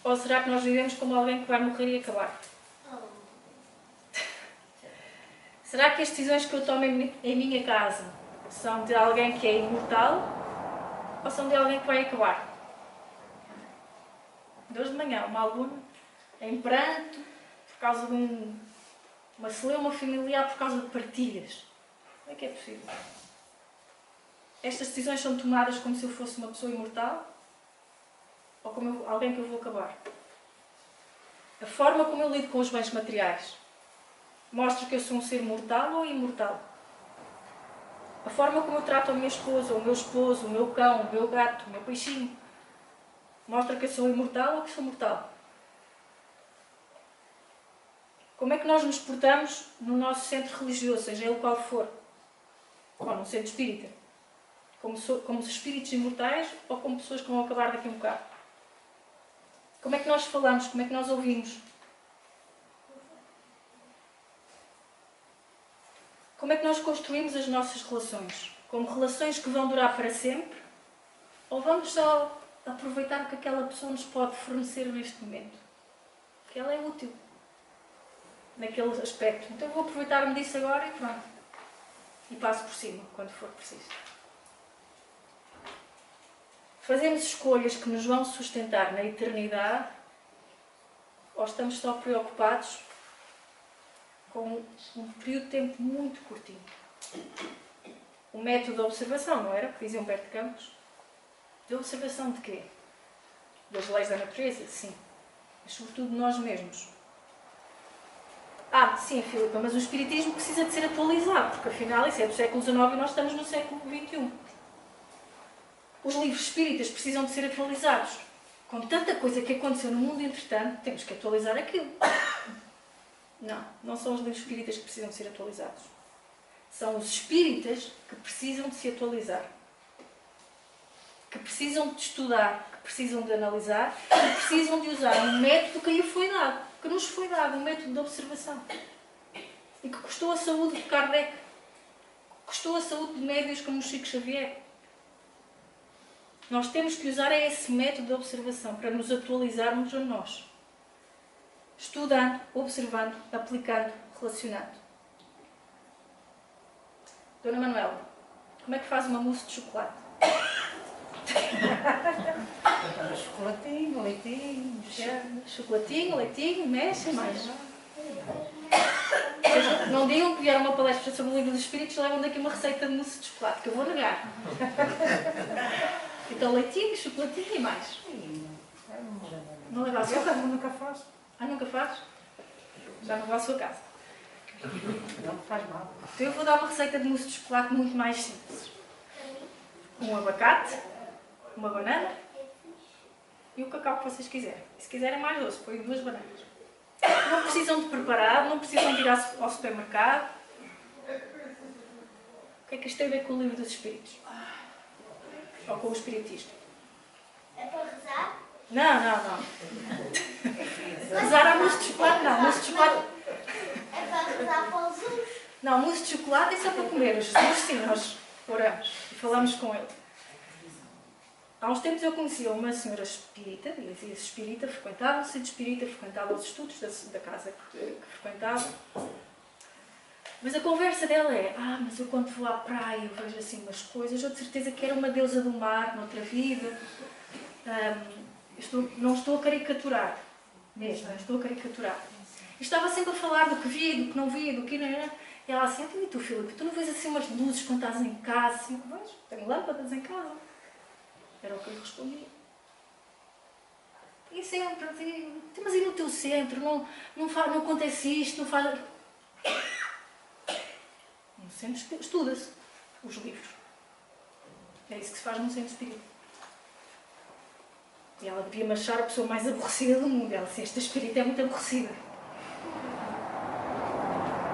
Ou será que nós vivemos como alguém que vai morrer e acabar? Será que as decisões que eu tomo em minha casa são de alguém que é imortal ou são de alguém que vai acabar? De hoje de manhã, uma aluna em pranto por causa de uma celeuma familiar, por causa de partilhas. Como é que é possível? Estas decisões são tomadas como se eu fosse uma pessoa imortal ou como alguém que eu vou acabar? A forma como eu lido com os bens materiais mostra que eu sou um ser mortal ou imortal? A forma como eu trato a minha esposa, o meu esposo, o meu cão, o meu gato, o meu peixinho, mostra que eu sou imortal ou que sou mortal? Como é que nós nos portamos no nosso centro religioso, seja ele qual for? Ou num centro espírita? Como espíritos imortais ou como pessoas que vão acabar daqui a um bocado? Como é que nós falamos? Como é que nós ouvimos? Como é que nós construímos as nossas relações? Como relações que vão durar para sempre? Ou vamos só aproveitar o que aquela pessoa nos pode fornecer neste momento? Que ela é útil naquele aspecto. Então eu vou aproveitar-me disso agora e pronto. E passo por cima, quando for preciso. Fazemos escolhas que nos vão sustentar na eternidade ou estamos só preocupados com um período de tempo muito curtinho? O método de observação, não era? Que dizia Humberto Campos. De observação de quê? Das leis da natureza? Sim. Mas sobretudo de nós mesmos. Sim, Filipa, mas o espiritismo precisa de ser atualizado, porque afinal isso é do século XIX e nós estamos no século XXI. Os livros espíritas precisam de ser atualizados. Com tanta coisa que aconteceu no mundo, entretanto, temos que atualizar aquilo. Não são os livros espíritas que precisam de ser atualizados. São os espíritas que precisam de se atualizar. Que precisam de estudar, que precisam de analisar, que precisam de usar um método que lhe foi dado, que nos foi dado, um método de observação. E que custou a saúde de Kardec, custou a saúde de médios como o Chico Xavier. Nós temos que usar esse método de observação para nos atualizarmos a nós. Estudando, observando, aplicando, relacionando. Dona Manuela, como é que faz uma mousse de chocolate? Chocolatinho, leitinho, Chocolatinho, leitinho, mexe mais. Não digam que vieram uma palestra sobre o Livro dos Espíritos e levam daqui uma receita de mousse de chocolate, que eu vou negar. Então leitinho, chocolatinho e mais. Não leva a sua casa? Nunca faço. Nunca faz? Já não vou à sua casa. Não faz mal. Então eu vou dar uma receita de mousse de chocolate muito mais simples. Um abacate, uma banana e o cacau que vocês quiserem. Se quiserem mais doce, põe 2 bananas. Não precisam de preparar, não precisam de ir ao supermercado. O que é que isto tem a ver com o Livro dos Espíritos? Ou com o Espiritismo? É para rezar? Não. Rezar a mousse de chocolate, não. Mousse de chocolate... É para rezar para os Jesus? Não, mousse de chocolate é só para comer. Os Jesus, sim, nós oramos e falamos com ele. Há uns tempos eu conhecia uma senhora espírita, dizia-se espírita, frequentava o centro espírita, frequentava os estudos da casa que frequentava. Mas a conversa dela é: mas eu quando vou à praia eu vejo assim umas coisas, eu de certeza que era uma deusa do mar noutra vida. Não estou a caricaturar, mesmo, não estou a caricaturar. E estava sempre a falar do que via, do que não via, do que não era. E ela assim: e tu, Filipe, tu não vês assim umas luzes quando estás em casa? Assim, vejo, tenho lâmpadas em casa. Era o que eu lhe respondia. E sempre, mas e no teu centro? Não acontece isto, não faz... No centro estuda-se os livros. É isso que se faz no centro espírita. E ela devia-me achar a pessoa mais aborrecida do mundo. Ela disse: esta espírita é muito aborrecida.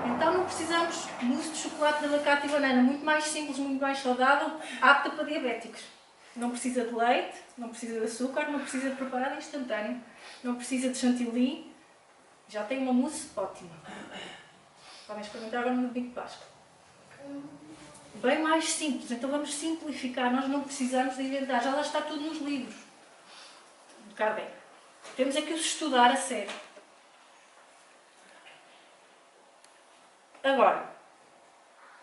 Então não precisamos de mousse de chocolate de abacate e banana. Muito mais simples, muito mais saudável, apta para diabéticos. Não precisa de leite, não precisa de açúcar, não precisa de preparado instantâneo, não precisa de chantilly. Já tem uma mousse ótima. Podem experimentar agora no domingo de Páscoa. Bem mais simples, então vamos simplificar. Nós não precisamos de inventar, já lá está tudo nos livros de Kardec. Temos é que os estudar a sério. Agora,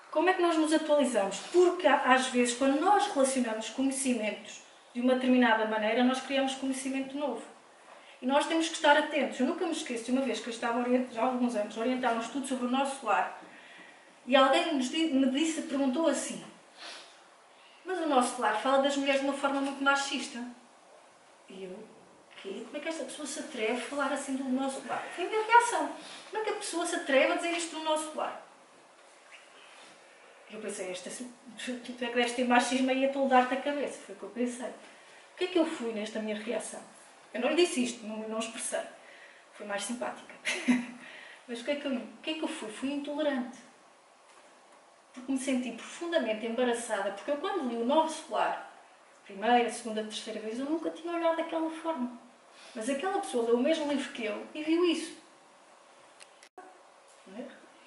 como é que nós nos atualizamos? Porque às vezes, quando nós relacionamos conhecimentos de uma determinada maneira, nós criamos conhecimento novo. E nós temos que estar atentos. Eu nunca me esqueço de uma vez que eu estava já há alguns anos a orientar um estudo sobre o nosso lar. E alguém me perguntou assim: mas o nosso lar fala das mulheres de uma forma muito machista. E eu: quê? Como é que esta pessoa se atreve a falar assim do nosso lar? Foi a minha reação. Como é que a pessoa se atreve a dizer isto do nosso lar? Eu pensei: tu é que deves ter machismo aí a toldar-te a cabeça. Foi o que eu pensei. O que é que eu fui nesta minha reação? Eu não lhe disse isto, não expressei. Fui mais simpática. Mas o que é que eu fui? Fui intolerante. Porque me senti profundamente embaraçada. Porque eu, quando li o Nosso Lar, primeira, segunda, terceira vez, eu nunca tinha olhado daquela forma. Mas aquela pessoa leu o mesmo livro que eu e viu isso.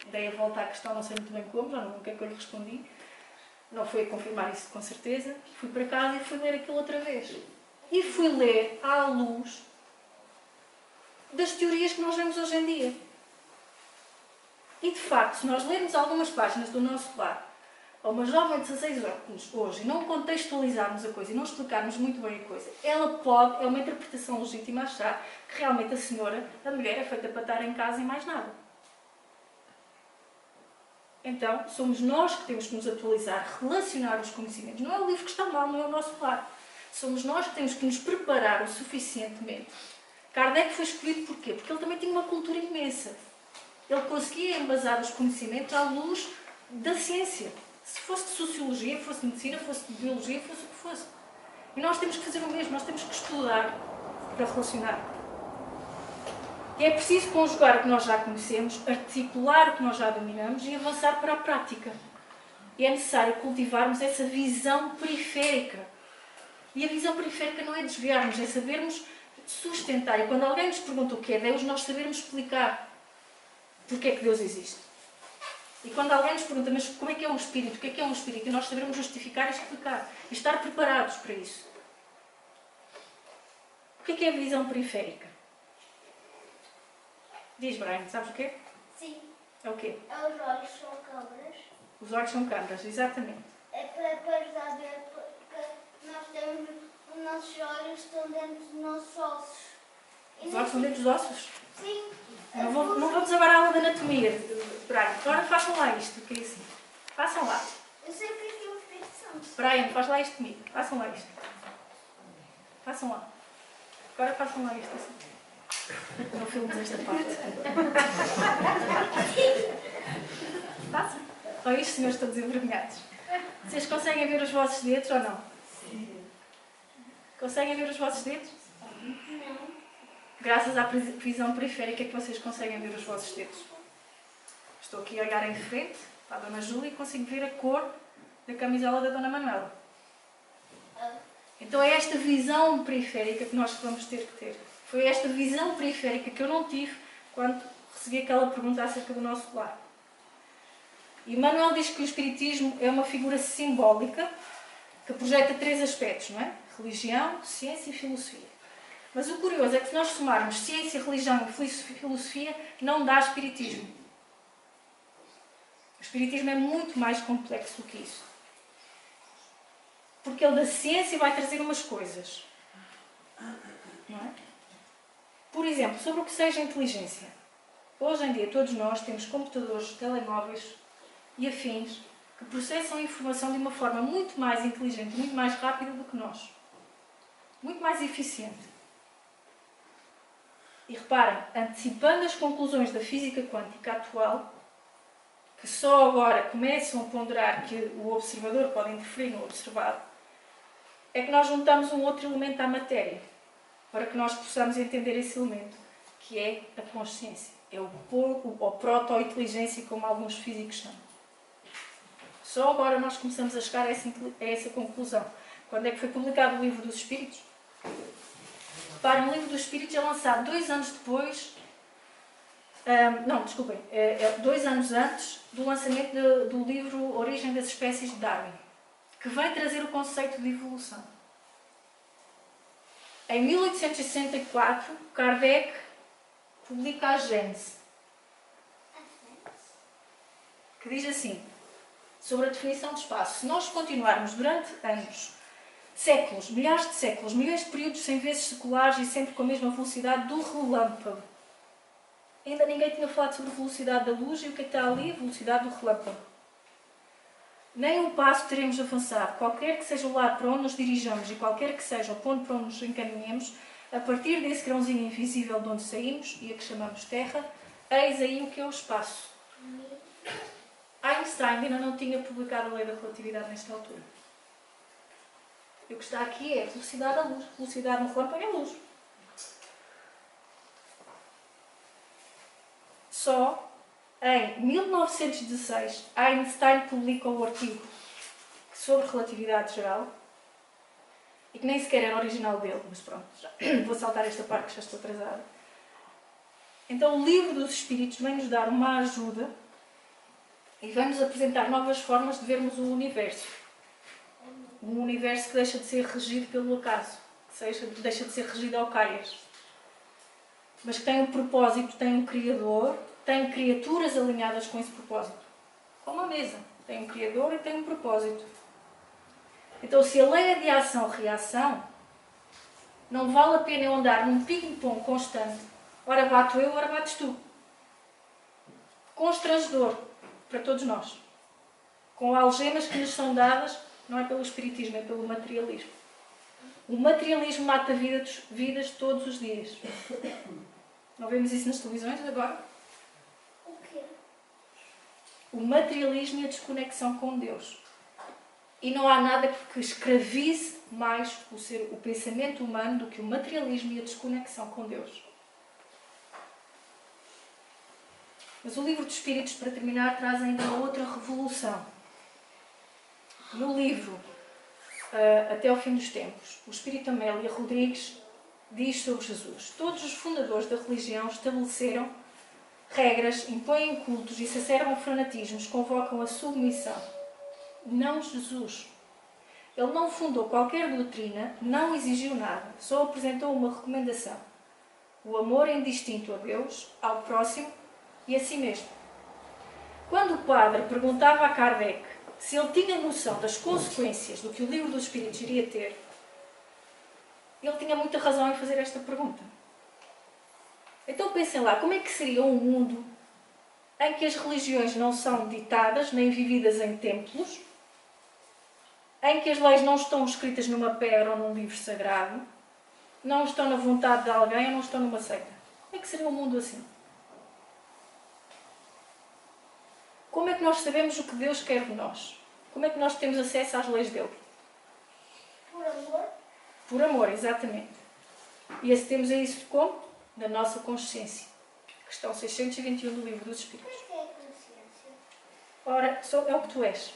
Dei a volta à questão, não sei muito bem como, já não sei o que é que eu lhe respondi. Não foi a confirmar isso com certeza. Fui para casa e fui ler aquilo outra vez. E fui ler à luz das teorias que nós vemos hoje em dia. E de facto, se nós lermos algumas páginas do Nosso Lar, a uma jovem de 16 anos hoje, e não contextualizarmos a coisa e não explicarmos muito bem a coisa, ela pode, é uma interpretação legítima, achar que realmente a mulher é feita para estar em casa e mais nada. Então, somos nós que temos que nos atualizar, relacionar os conhecimentos. Não é o livro que está mal, não é o Nosso Lar. Somos nós que temos que nos preparar o suficientemente. Kardec foi escolhido porquê? Porque ele também tinha uma cultura imensa. Ele conseguia embasar os conhecimentos à luz da ciência. Se fosse de sociologia, fosse de medicina, fosse de biologia, fosse o que fosse. E nós temos que fazer o mesmo, nós temos que estudar para relacionar. E é preciso conjugar o que nós já conhecemos, articular o que nós já dominamos e avançar para a prática. E é necessário cultivarmos essa visão periférica. E a visão periférica não é desviarmos, é sabermos sustentar. E quando alguém nos pergunta o que é Deus, nós sabermos explicar porque é que Deus existe. E quando alguém nos pergunta: mas como é que é um espírito? O que é um espírito? E nós sabermos justificar e explicar. E estar preparados para isso. O que é a visão periférica? Diz, Brian, sabes o quê? Sim. É o quê? Os olhos são câmaras. Os olhos são câmaras, exatamente. É para ajudar a ver que nós temos... Os nossos olhos estão dentro dos nossos ossos. Os olhos estão dentro dos ossos? Sim. Não vamos agora à aula de anatomia, Brian. Agora façam lá isto, que é assim. Façam lá. Eu sei o que é o Espírito Santo. Brian, faz lá isto comigo. Façam lá isto. Façam lá. Agora façam lá isto assim. Não filmes esta parte. Façam. Olha isto, senhores, estão desenvergonhados. Vocês conseguem ver os vossos dedos ou não? Sim. Conseguem ver os vossos dedos? Não. Graças à visão periférica é que vocês conseguem ver os vossos dedos. Estou aqui a olhar em frente para a Dona Júlia e consigo ver a cor da camisola da Dona Manuela. Então é esta visão periférica que nós vamos ter que ter. Foi esta visão periférica que eu não tive quando recebi aquela pergunta acerca do Nosso Lar. E Manuel diz que o Espiritismo é uma figura simbólica que projeta 3 aspectos, não é? Religião, ciência e filosofia. Mas o curioso é que se nós somarmos ciência, religião e filosofia, não dá espiritismo. O espiritismo é muito mais complexo do que isso. Porque ele da ciência vai trazer umas coisas. Não é? Por exemplo, sobre o que seja inteligência. Hoje em dia todos nós temos computadores, telemóveis e afins que processam a informação de uma forma muito mais inteligente, muito mais rápida do que nós. Muito mais eficiente. E reparem, antecipando as conclusões da física quântica atual, que só agora começam a ponderar que o observador pode interferir no observado, é que nós juntamos um outro elemento à matéria, para que nós possamos entender esse elemento, que é a consciência. É o proto-inteligência, como alguns físicos chamam. Só agora nós começamos a chegar a essa conclusão. Quando é que foi publicado o Livro dos Espíritos? Reparem, o Livro dos Espíritos é lançado 2 anos depois... desculpem. 2 anos antes do lançamento do livro Origem das Espécies de Darwin, que vem trazer o conceito de evolução. Em 1864, Kardec publica a Gênese, que diz assim, sobre a definição de espaço: se nós continuarmos durante anos, séculos, milhares de séculos, milhões de períodos sem vezes seculares e sempre com a mesma velocidade do relâmpago. Ainda ninguém tinha falado sobre a velocidade da luz e o que é que está ali? A velocidade do relâmpago. Nem um passo teremos avançado, qualquer que seja o lado para onde nos dirijamos e qualquer que seja o ponto para onde nos encaminhemos, a partir desse grãozinho invisível de onde saímos e a que chamamos Terra, eis aí o que é o espaço. Einstein ainda não tinha publicado a lei da relatividade nesta altura. E o que está aqui é a velocidade da luz. A velocidade no relâmpago é a luz. Só em 1916, Einstein publica o artigo sobre relatividade geral, e que nem sequer era original dele, mas pronto, já vou saltar esta parte que já estou atrasada. Então o Livro dos Espíritos vem-nos dar uma ajuda e vem-nos apresentar novas formas de vermos o universo. Um universo que deixa de ser regido pelo acaso, que deixa de ser regido ao calhas, mas que tem um propósito, tem um Criador, tem criaturas alinhadas com esse propósito. Como uma mesa. Tem um Criador e tem um propósito. Então, se a lei é de ação-reação, não vale a pena eu andar num ping-pong constante. Ora bato eu, ora bates tu. Constrangedor para todos nós. Com algemas que nos são dadas, não é pelo espiritismo, é pelo materialismo. O materialismo mata vidas todos os dias. Não vemos isso nas televisões agora? O quê? O materialismo e a desconexão com Deus. E não há nada que escravize mais o pensamento humano do que o materialismo e a desconexão com Deus. Mas o Livro dos Espíritos, para terminar, traz ainda outra revolução. No livro Até ao Fim dos Tempos, o Espírito Amélia Rodrigues diz sobre Jesus: todos os fundadores da religião estabeleceram regras, impõem cultos e se acervam a fanatismos, convocam a submissão. Não Jesus. Ele não fundou qualquer doutrina, não exigiu nada, só apresentou uma recomendação: o amor indistinto a Deus, ao próximo e a si mesmo. Quando o padre perguntava a Kardec se ele tinha noção das consequências do que o Livro dos Espíritos iria ter, ele tinha muita razão em fazer esta pergunta. Então pensem lá, como é que seria um mundo em que as religiões não são ditadas nem vividas em templos, em que as leis não estão escritas numa pedra ou num livro sagrado, não estão na vontade de alguém ou não estão numa seita? Como é que seria um mundo assim? Como é que nós sabemos o que Deus quer de nós? Como é que nós temos acesso às leis dele? Por amor? Por amor, exatamente. E acedemos a isso como? Na nossa consciência. Questão 621 do Livro dos Espíritos. O que é a consciência? Ora, é o que tu és.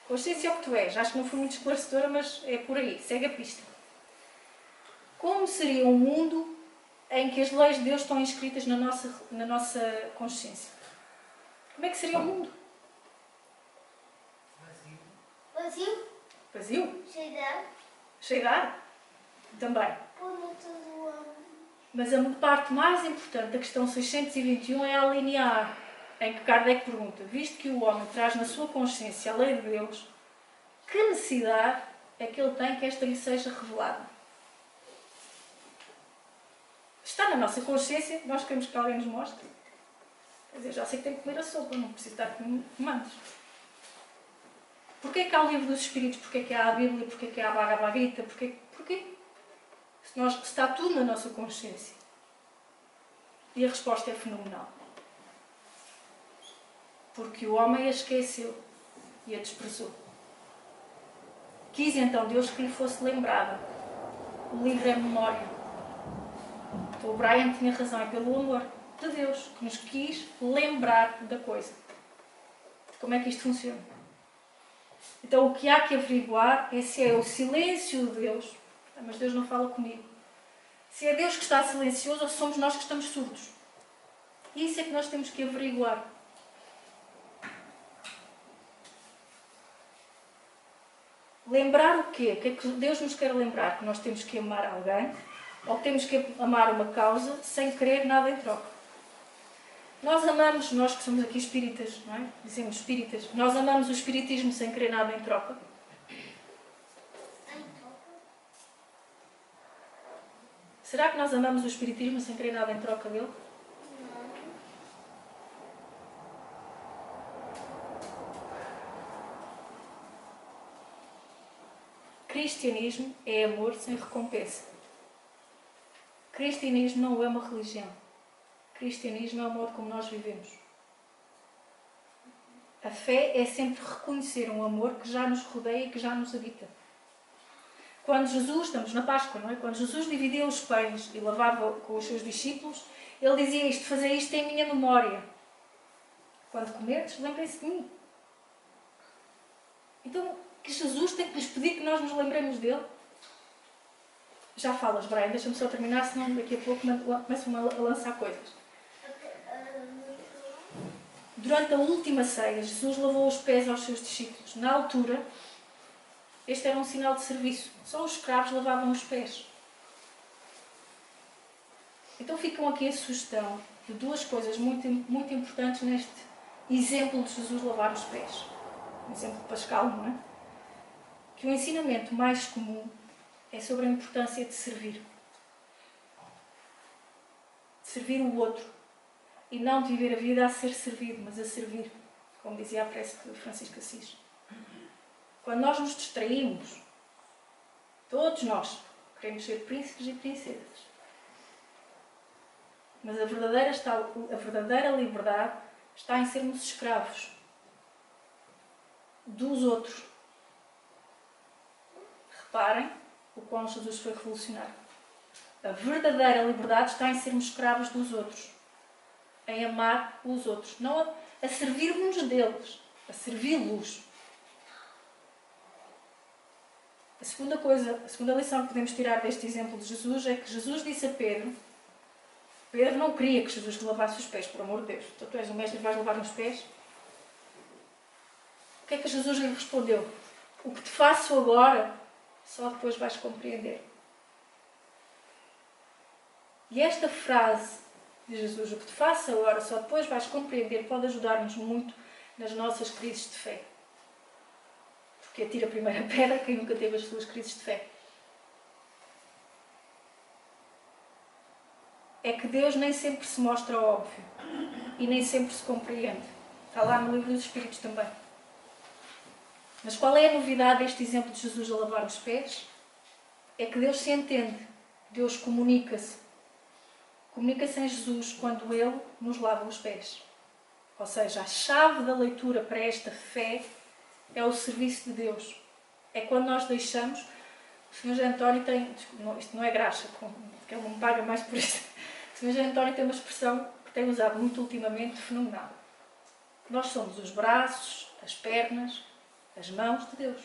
Consciência é o que tu és. Acho que não foi muito esclarecedora, mas é por aí. Segue a pista. Como seria um mundo em que as leis de Deus estão inscritas na nossa consciência? Como é que seria o mundo? Vazio? Vazio? Cheio de água? cheio de ar? Também. Põe todo o ano. Mas a parte mais importante da questão 621 é a linha A, em que Kardec pergunta, visto que o homem traz na sua consciência a lei de Deus, que necessidade é que ele tem que esta lhe seja revelada? Está na nossa consciência, nós queremos que alguém nos mostre. Quer dizer, já sei que tenho que comer a sopa, não preciso estar com comandos. Porquê que há o livro dos Espíritos? Porquê que há a Bíblia? Porquê que há a Bhagavad Gita? Porquê? Se está tudo na nossa consciência. E a resposta é fenomenal. Porque o homem a esqueceu e a desprezou. Quis então Deus que lhe fosse lembrada. O livro é memória. Então o Brian tinha razão, é pelo amor de Deus que nos quis lembrar da coisa. Como é que isto funciona? Então o que há que averiguar é se é o silêncio de Deus, mas Deus não fala comigo. Se é Deus que está silencioso ou somos nós que estamos surdos. Isso é que nós temos que averiguar. Lembrar o quê? O que é que Deus nos quer lembrar? Que nós temos que amar alguém ou que temos que amar uma causa sem querer nada em troca. Nós amamos, nós que somos aqui espíritas, não é? Dizemos espíritas, nós amamos o espiritismo sem querer nada em troca. Será que nós amamos o espiritismo sem querer nada em troca dele? Cristianismo é amor sem recompensa. Cristianismo não é uma religião. Cristianismo é o modo como nós vivemos. A fé é sempre reconhecer um amor que já nos rodeia e que já nos habita. Quando Jesus, estamos na Páscoa, não é? Quando Jesus dividia os pães e lavava com os seus discípulos, ele dizia isto, fazer isto em minha memória. Quando comerdes, lembrem-se de mim. Então, que Jesus tem que nos pedir que nós nos lembremos dele? Já falas, Brian, deixa-me só terminar, senão daqui a pouco começam a lançar coisas. Durante a última ceia, Jesus lavou os pés aos seus discípulos. Na altura, este era um sinal de serviço. Só os escravos lavavam os pés. Então ficam aqui a sugestão de duas coisas muito, muito importantes neste exemplo de Jesus lavar os pés. Um exemplo pascal, não é? Que o ensinamento mais comum é sobre a importância de servir. De servir o outro. E não de viver a vida a ser servido, mas a servir. Como dizia a prece de Francisco Assis. Quando nós nos distraímos, todos nós queremos ser príncipes e princesas. Mas a verdadeira liberdade está em sermos escravos dos outros. Reparem o quão Jesus foi revolucionário. A verdadeira liberdade está em sermos escravos dos outros. Em amar os outros. Não a servirmos deles, a servi-los. A segunda lição que podemos tirar deste exemplo de Jesus é que Jesus disse a Pedro, Pedro não queria que Jesus lhe lavasse os pés, por amor de Deus. Então tu és o mestre e vais lavar os pés? O que é que Jesus lhe respondeu? O que te faço agora, só depois vais compreender. E esta frase de Jesus, o que te faço agora, só depois vais compreender, pode ajudar-nos muito nas nossas crises de fé. Porque atira a primeira pedra quem nunca teve as suas crises de fé. É que Deus nem sempre se mostra óbvio e nem sempre se compreende. Está lá no livro dos Espíritos também. Mas qual é a novidade deste exemplo de Jesus a lavar os pés? É que Deus se entende. Deus comunica-se. Comunica-se em Jesus quando Ele nos lava os pés. Ou seja, a chave da leitura para esta fé é o serviço de Deus. É quando nós deixamos... O Sr. José António tem... Isto não é graxa, porque ele não me paga mais por isso. O Sr. José António tem uma expressão que tem usado muito ultimamente, fenomenal. Nós somos os braços, as pernas, as mãos de Deus.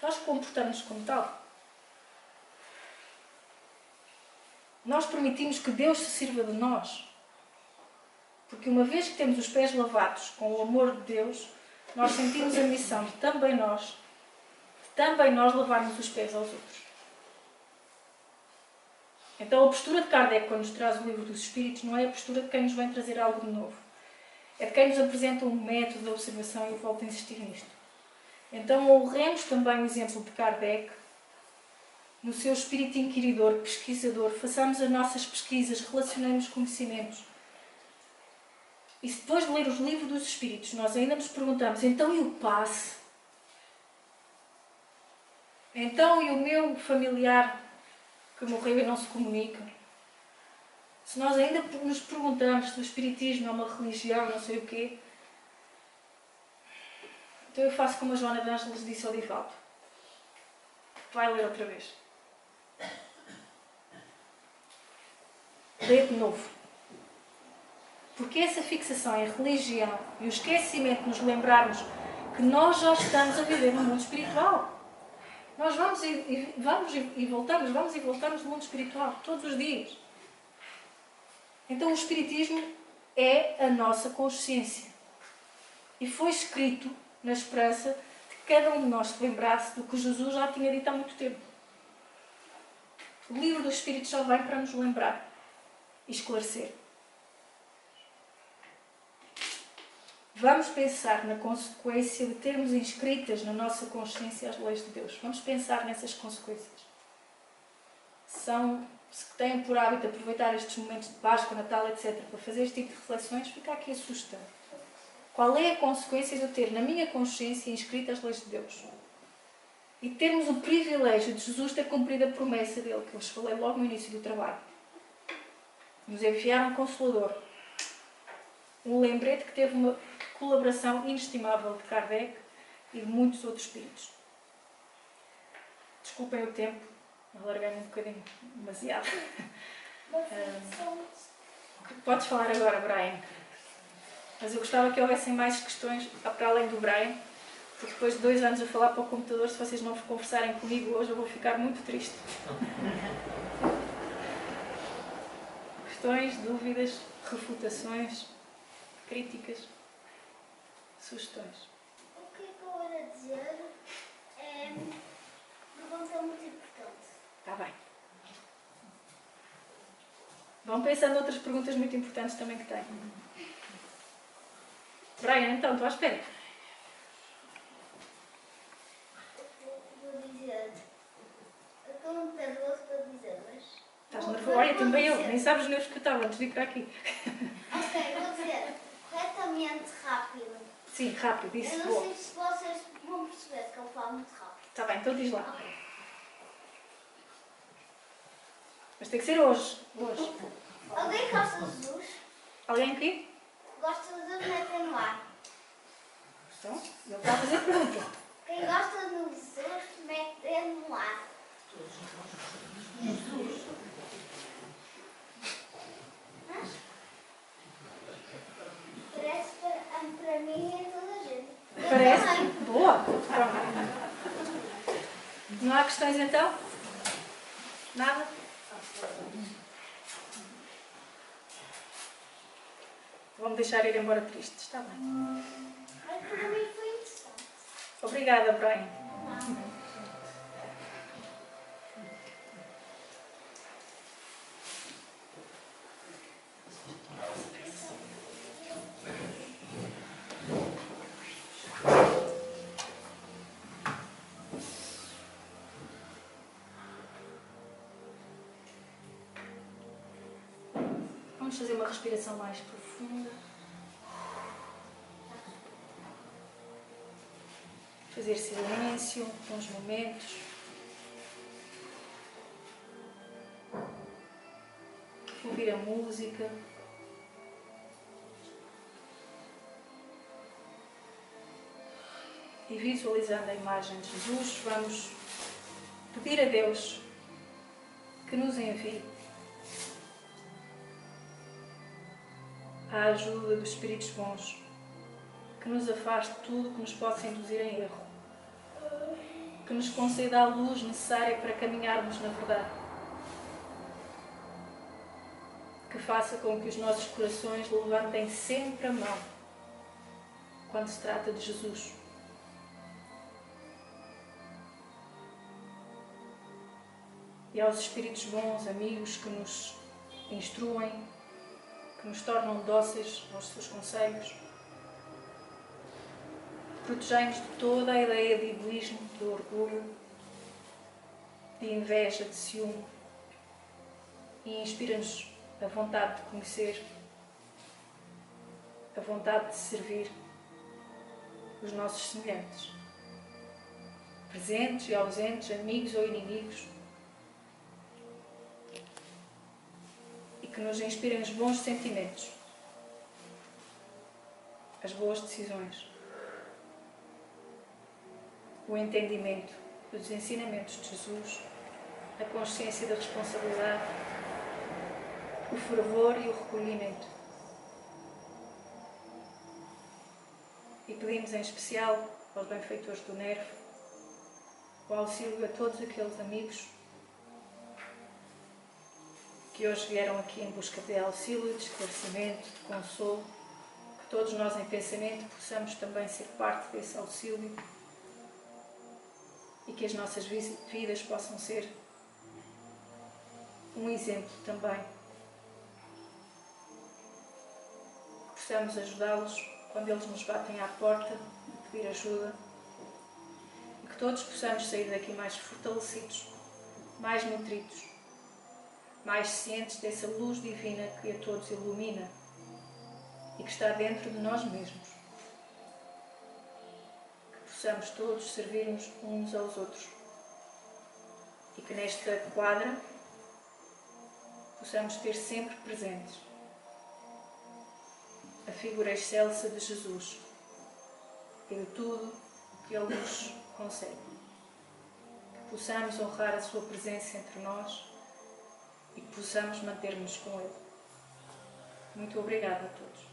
Nós comportamos como tal. Nós permitimos que Deus se sirva de nós. Porque uma vez que temos os pés lavados com o amor de Deus, nós sentimos a missão de também nós lavarmos os pés aos outros. Então a postura de Kardec, quando nos traz o livro dos Espíritos, não é a postura de quem nos vem trazer algo de novo. É de quem nos apresenta um método de observação, e eu volto a insistir nisto. Então honremos também o exemplo de Kardec, no seu espírito inquiridor, pesquisador, façamos as nossas pesquisas, relacionemos conhecimentos. E se depois de ler os livros dos Espíritos nós ainda nos perguntamos, então e o passe? Então e o meu familiar que morreu e não se comunica? Se nós ainda nos perguntamos se o Espiritismo é uma religião, não sei o quê, então eu faço como a Joana de Ângeles disse ao Divaldo. Vai ler outra vez. Lê de novo. Porque essa fixação em religião e o esquecimento de nos lembrarmos que nós já estamos a viver no mundo espiritual. Nós vamos e voltamos no mundo espiritual, todos os dias. Então o Espiritismo é a nossa consciência. E foi escrito na esperança de que cada um de nós se lembrasse do que Jesus já tinha dito há muito tempo. O livro dos Espíritos só vem para nos lembrar e esclarecer. Vamos pensar na consequência de termos inscritas na nossa consciência as leis de Deus. Vamos pensar nessas consequências. Se têm por hábito aproveitar estes momentos de Páscoa, Natal, etc., para fazer este tipo de reflexões, fica aqui a sugestão. Qual é a consequência de eu ter na minha consciência inscritas as leis de Deus? E termos o privilégio de Jesus ter cumprido a promessa dele, que eu vos falei logo no início do trabalho. Nos enviar um Consolador. Um lembrete que teve uma colaboração inestimável de Kardec e de muitos outros espíritos. Desculpem o tempo, alarguei-me um bocadinho demasiado. Podes falar agora, Brian. Mas eu gostava que houvessem mais questões para além do Brian, porque depois de 2 anos a falar para o computador, se vocês não conversarem comigo hoje, eu vou ficar muito triste. Questões, dúvidas, refutações, críticas, sugestões. O que eu ia dizer é uma pergunta muito importante. Está bem. Vão pensando outras perguntas muito importantes também que têm. Brian, então, estou à espera. Vou dizer. Eu estou um bocado nervoso para dizer, mas. Estás nervoso? Olha, também eu. Nem sabes os nervos que eu estava antes de vir para aqui. Ok, vou dizer corretamente rápido. Sim, rápido, isso. Eu não sei se vocês vão perceber que eu falo muito rápido. Está bem, então diz lá. Ok. Mas tem que ser hoje. Hoje. Alguém gosta de Jesus? Alguém aqui? Gosta de Jesus, metem no ar. Então, ele está a fazer pergunta. Quem gosta de Jesus, metem no ar. Parece para mim e a toda a gente. Eu Parece? também. Boa. Pronto. Não há questões então? Nada? Vou-me deixar ir embora triste. Está bem. Mas para mim foi interessante. Obrigada, Brian. Vamos fazer uma respiração mais profunda. Fazer silêncio, uns momentos. Ouvir a música. E visualizando a imagem de Jesus, vamos pedir a Deus que nos envie a ajuda dos Espíritos bons, que nos afaste de tudo que nos possa induzir em erro, que nos conceda a luz necessária para caminharmos na verdade, que faça com que os nossos corações levantem sempre a mão quando se trata de Jesus. E aos espíritos bons, amigos que nos instruem, que nos tornam dóceis aos seus conselhos. Protegei-nos de toda a ideia de egoísmo, de orgulho, de inveja, de ciúme, e inspira-nos a vontade de conhecer, a vontade de servir os nossos semelhantes, presentes e ausentes, amigos ou inimigos, e que nos inspirem os bons sentimentos, as boas decisões, o entendimento dos ensinamentos de Jesus, a consciência da responsabilidade, o fervor e o recolhimento. E pedimos em especial aos benfeitores do Nervo o auxílio a todos aqueles amigos que hoje vieram aqui em busca de auxílio, de esclarecimento, de consolo, que todos nós em pensamento possamos também ser parte desse auxílio e que as nossas vidas possam ser um exemplo também. Que possamos ajudá-los quando eles nos batem à porta de pedir ajuda e que todos possamos sair daqui mais fortalecidos, mais nutridos, mais cientes dessa luz divina que a todos ilumina e que está dentro de nós mesmos. Que possamos todos servir-nos uns aos outros e que nesta quadra possamos ter sempre presentes a figura excelsa de Jesus e de tudo que Ele nos concede. Que possamos honrar a sua presença entre nós e que possamos manter-nos com Ele. Muito obrigada a todos.